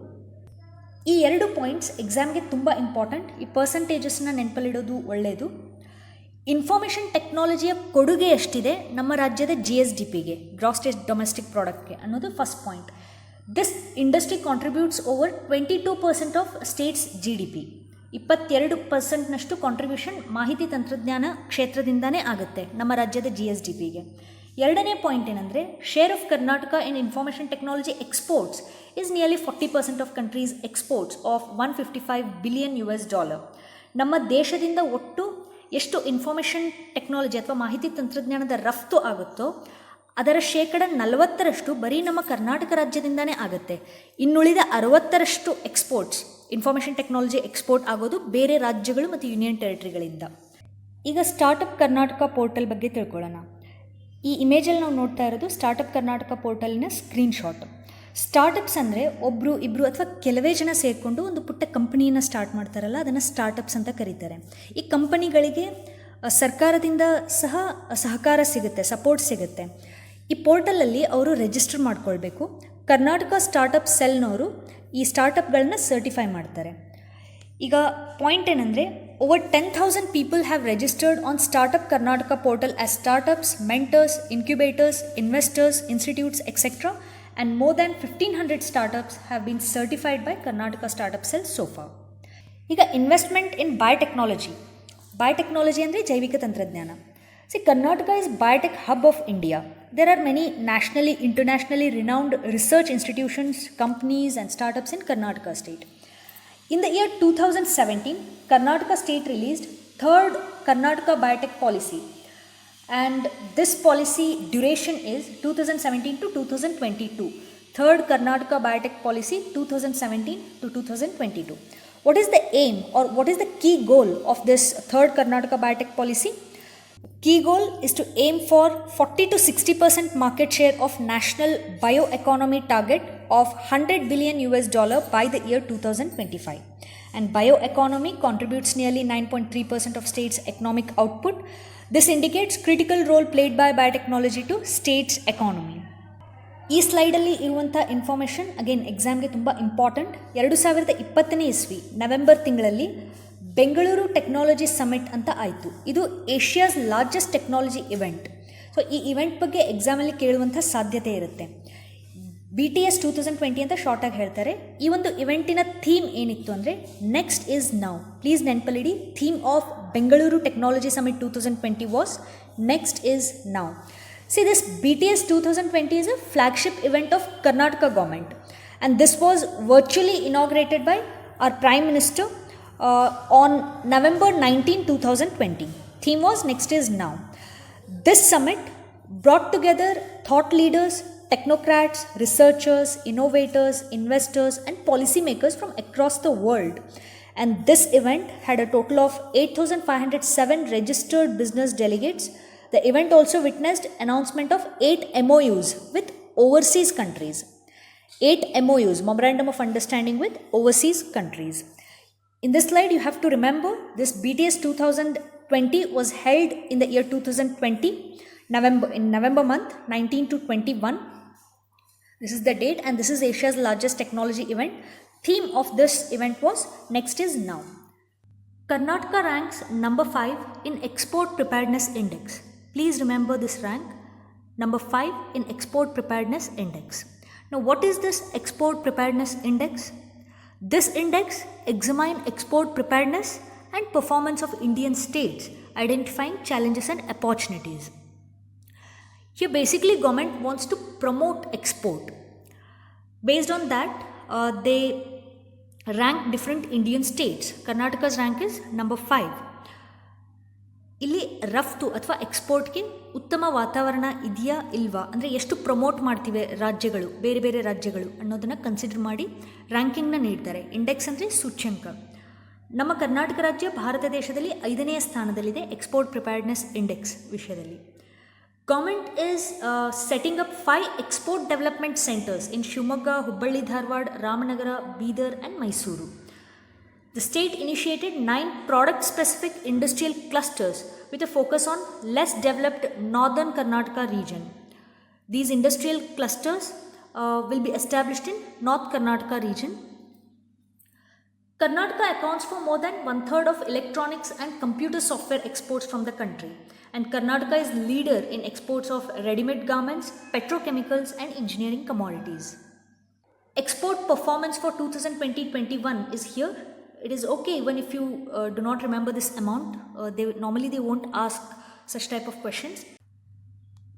ಈ 2 ಪಾಯಿಂಟ್ಸ್ ಎಕ್ಸಾಮ್ಗೆ ತುಂಬ ಇಂಪಾರ್ಟೆಂಟ್. ಈ ಪರ್ಸಂಟೇಜಸ್ನ ನೆನಪಲ್ಲಿಡೋದು ಒಳ್ಳೆಯದು. ಇನ್ಫಾರ್ಮೇಷನ್ ಟೆಕ್ನಾಲಜಿಯ ಕೊಡುಗೆ ಎಷ್ಟಿದೆ ನಮ್ಮ ರಾಜ್ಯದ GSDPಗೆ, ಗ್ರಾಸ್ ಡೊಮೆಸ್ಟಿಕ್ ಪ್ರಾಡಕ್ಟ್ಗೆ ಅನ್ನೋದು first point. This industry contributes over 22% of state's GDP. 22%ನಷ್ಟು ಕಾಂಟ್ರಿಬ್ಯೂಷನ್ ಮಾಹಿತಿ ತಂತ್ರಜ್ಞಾನ ಕ್ಷೇತ್ರದಿಂದನೇ ಆಗುತ್ತೆ ನಮ್ಮ ರಾಜ್ಯದ GSDPಗೆ. ಎರಡನೇ ಪಾಯಿಂಟ್ ಏನಂದರೆ, share of Karnataka in information technology exports is nearly 40% of countries exports of $155 billion US. ನಮ್ಮ ದೇಶದಿಂದ ಒಟ್ಟು ಎಷ್ಟು ಇನ್ಫಾರ್ಮೇಷನ್ ಟೆಕ್ನಾಲಜಿ ಅಥವಾ ಮಾಹಿತಿ ತಂತ್ರಜ್ಞಾನದ ರಫ್ತು ಆಗುತ್ತೋ ಅದರ 40% ಬರೀ ನಮ್ಮ ಕರ್ನಾಟಕ ರಾಜ್ಯದಿಂದನೇ ಆಗುತ್ತೆ. ಇನ್ನುಳಿದ 60% ಎಕ್ಸ್ಪೋರ್ಟ್ಸ್, ಇನ್ಫಾರ್ಮೇಷನ್ ಟೆಕ್ನಾಲಜಿ ಎಕ್ಸ್ಪೋರ್ಟ್ ಆಗೋದು ಬೇರೆ ರಾಜ್ಯಗಳು ಮತ್ತು ಯೂನಿಯನ್ ಟೆರಿಟರಿಗಳಿಂದ. ಈಗ ಸ್ಟಾರ್ಟಪ್ ಕರ್ನಾಟಕ ಪೋರ್ಟಲ್ ಬಗ್ಗೆ ತಿಳ್ಕೊಳ್ಳೋಣ. ಈ ಇಮೇಜಲ್ಲಿ ನಾವು ನೋಡ್ತಾ ಇರೋದು ಸ್ಟಾರ್ಟಪ್ ಕರ್ನಾಟಕ ಪೋರ್ಟಲಿನ ಸ್ಕ್ರೀನ್ಶಾಟ್. ಸ್ಟಾರ್ಟಪ್ಸ್ ಅಂದರೆ ಒಬ್ಬರು ಇಬ್ಬರು ಅಥವಾ ಕೆಲವೇ ಜನ ಸೇರಿಕೊಂಡು ಒಂದು ಪುಟ್ಟ ಕಂಪನಿಯನ್ನು ಸ್ಟಾರ್ಟ್ ಮಾಡ್ತಾರಲ್ಲ, ಅದನ್ನು ಸ್ಟಾರ್ಟಪ್ಸ್ ಅಂತ ಕರೀತಾರೆ. ಈ ಕಂಪನಿಗಳಿಗೆ ಸರ್ಕಾರದಿಂದ ಸಹಕಾರ ಸಿಗುತ್ತೆ, ಸಪೋರ್ಟ್ ಸಿಗುತ್ತೆ. ಈ ಪೋರ್ಟಲಲ್ಲಿ ಅವರು ರಿಜಿಸ್ಟರ್ ಮಾಡ್ಕೊಳ್ಬೇಕು. ಕರ್ನಾಟಕ ಸ್ಟಾರ್ಟಪ್ ಸೆಲ್ನವರು ಈ ಸ್ಟಾರ್ಟಪ್ಗಳನ್ನ ಸರ್ಟಿಫೈ ಮಾಡ್ತಾರೆ. ಈಗ ಪಾಯಿಂಟ್ ಏನಂದರೆ, over 10,000 people have registered on Startup Karnataka portal as startups, mentors, incubators, investors, institutes, etc. and more than 1,500 startups have been certified by Karnataka Startup Cell so far. ಈಗ investment in biotechnology. Biotechnology ಅಂದರೆ ಜೈವಿಕ ತಂತ್ರಜ್ಞಾನ. Karnataka is biotech hub of India. There are many nationally, internationally renowned research institutions, companies and startups in Karnataka state. In the year 2017, Karnataka state released third Karnataka biotech policy, and this policy duration is 2017 to 2022. Third Karnataka biotech policy 2017 to 2022. What is the aim or what is the key goal of this third Karnataka biotech policy? Key goal is to aim for 40 to 60% market share of national bioeconomy target of $100 billion by the year 2025. And bioeconomy contributes nearly 9.3% of state's economic output. This indicates critical role played by biotechnology to state's economy. ಈ ಸ್ಲೈಡಲ್ಲಿ ಇರುವಂಥ information again ಎಕ್ಸಾಮ್ಗೆ ತುಂಬ important. 2020 ಇಸ್ವಿ November ತಿಂಗಳಲ್ಲಿ Bengaluru technology summit ಅಂತ ಆಯಿತು. ಇದು Asia's largest technology event. So ಈ ಇವೆಂಟ್ ಬಗ್ಗೆ ಎಕ್ಸಾಮಲ್ಲಿ ಕೇಳುವಂಥ ಸಾಧ್ಯತೆ ಇರುತ್ತೆ. BTS 2020 ಅಂತ ಶಾರ್ಟಾಗಿ ಹೇಳ್ತಾರೆ. ಈ ಒಂದು ಇವೆಂಟಿನ ಥೀಮ್ ಏನಿತ್ತು ಅಂದರೆ ನೆಕ್ಸ್ಟ್ ಈಸ್ ನೌ. ಪ್ಲೀಸ್ ನೆನಪಲ್ಲಿಡಿ, theme of Bengaluru technology summit 2020 was next is now. This BTS 2020 is a flagship event of Karnataka government, and this was virtually inaugurated by our Prime Minister on November 19, 2020. Theme was Next is Now. This summit brought together thought leaders, technocrats, researchers, innovators, investors and policymakers from across the world. And this event had a total of 8,507 registered business delegates. The event also witnessed announcement of 8 MOUs with overseas countries. 8 MOUs, Memorandum of Understanding with overseas countries. In this slide, you have to remember this BTS 2020 was held in the year 2020, November month, 19 to 21. This is the date, and this is Asia's largest technology event. Theme of this event was Next is Now. Karnataka ranks number 5 in Export Preparedness Index. Please remember this rank, number 5 in Export Preparedness Index. Now, what is this Export Preparedness Index? This index examines export preparedness and performance of Indian states, identifying challenges and opportunities. Here basically government wants to promote export. Based on that, they rank different Indian states. Karnataka's rank is number 5. ಇಲ್ಲಿ ರಫ್ತು ಅಥವಾ ಎಕ್ಸ್ಪೋರ್ಟ್ಗೆ ಉತ್ತಮ ವಾತಾವರಣ ಇದೆಯಾ ಇಲ್ವಾ, ಅಂದರೆ ಎಷ್ಟು promote ಮಾಡ್ತಿವೆ ರಾಜ್ಯಗಳು, ಬೇರೆ ಬೇರೆ ರಾಜ್ಯಗಳು ಅನ್ನೋದನ್ನು ಕನ್ಸಿಡರ್ ಮಾಡಿ ರ್ಯಾಂಕಿಂಗ್ನ ನೀಡ್ತಾರೆ. ಇಂಡೆಕ್ಸ್ ಅಂದರೆ ಸೂಚ್ಯಂಕ. ನಮ್ಮ ಕರ್ನಾಟಕ ರಾಜ್ಯ ಭಾರತ ದೇಶದಲ್ಲಿ 5ನೇ ಸ್ಥಾನದಲ್ಲಿದೆ ಎಕ್ಸ್ಪೋರ್ಟ್ ಪ್ರಿಪೇರ್ಡ್ನೆಸ್ ಇಂಡೆಕ್ಸ್ ವಿಷಯದಲ್ಲಿ. Government is setting up 5 export development centers in Shivamogga, Hubballi Dharwad, Ramanagara, Bidar and Mysuru. The state initiated 9 product-specific industrial clusters with a focus on less developed northern Karnataka region. These industrial clusters will be established in North Karnataka region. Karnataka accounts for more than 1/3 of electronics and computer software exports from the country. And Karnataka is leader in exports of ready-made garments, petrochemicals and engineering commodities. Export performance for 2020-21 is here. It is okay even if you do not remember this amount. Normally they won't ask such type of questions.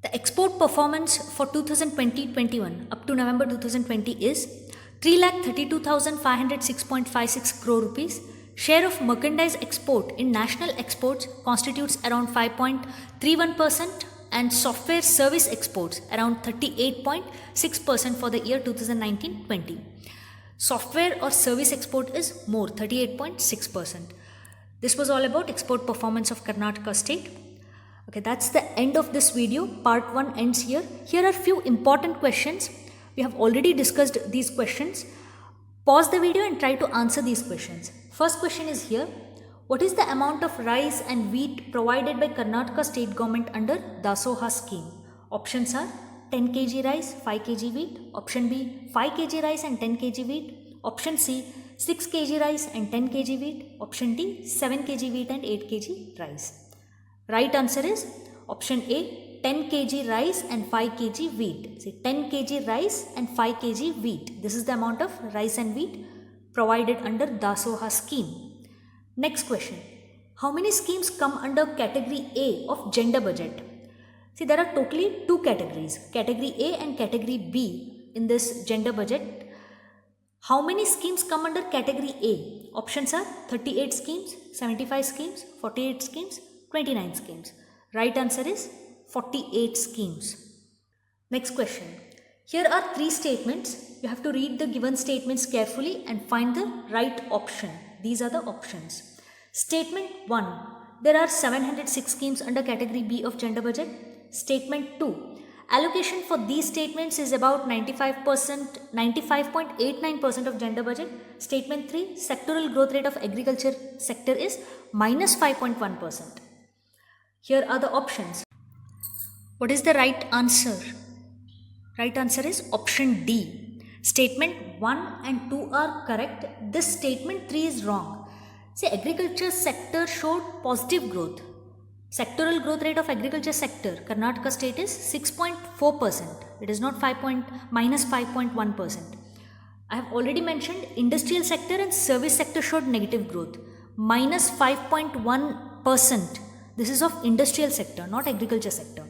The export performance for 2020-21 up to November 2020 is 3,32,506.56 crore rupees. Share of merchandise export in national exports constitutes around 5.31% and software service exports around 38.6% for the year 2019-20. Software or service export is more, 38.6%. This was all about export performance of Karnataka state. Okay, that's the end of this video. Part 1 ends here. Here are few important questions. We have already discussed these questions. Pause the video and try to answer these questions. First question is here. What is the amount of rice and wheat provided by Karnataka state government under Dasoha scheme? Options are 10 kg rice, 5 kg wheat. Option B, 5 kg rice and 10 kg wheat. Option C, 6 kg rice and 10 kg wheat. Option D, 7 kg wheat and 8 kg rice. Right answer is option A, 10 kg rice and 5 kg wheat. See, 10 kg rice and 5 kg wheat. This is the amount of rice and wheat provided under Dasoha scheme. Next question. How many schemes come under category A of gender budget? See, there are totally two categories, category A and category B in this gender budget. How many schemes come under category A? Options are 38 schemes, 75 schemes, 48 schemes, 29 schemes. Right answer is 48 schemes. Next question. Here are three statements. You have to read the given statements carefully and find the right option. These are the options. Statement 1. There are 706 schemes under category B of gender budget. Statement 2. Allocation for these statements is about 95.89% of gender budget. Statement 3. Sectoral growth rate of agriculture sector is minus 5.1%. Here are the options. What is the right answer? Right answer is option D. Statement 1 and 2 are correct. This statement 3 is wrong. See, agriculture sector showed positive growth. Sectoral growth rate of agriculture sector, Karnataka state is 6.4%. It is not minus 5.1%. I have already mentioned industrial sector and service sector showed negative growth. Minus 5.1%. This is of industrial sector, not agriculture sector.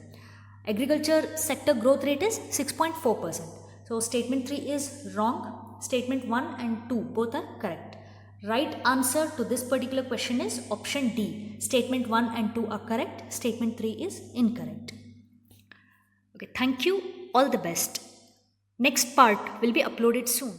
Agriculture sector growth rate is 6.4%. So statement 3 is wrong. Statement 1 and 2 both are correct. Right answer to this particular question is option D. Statement 1 and 2 are correct. Statement 3 is incorrect. Okay, thank you. All the best. Next part will be uploaded soon.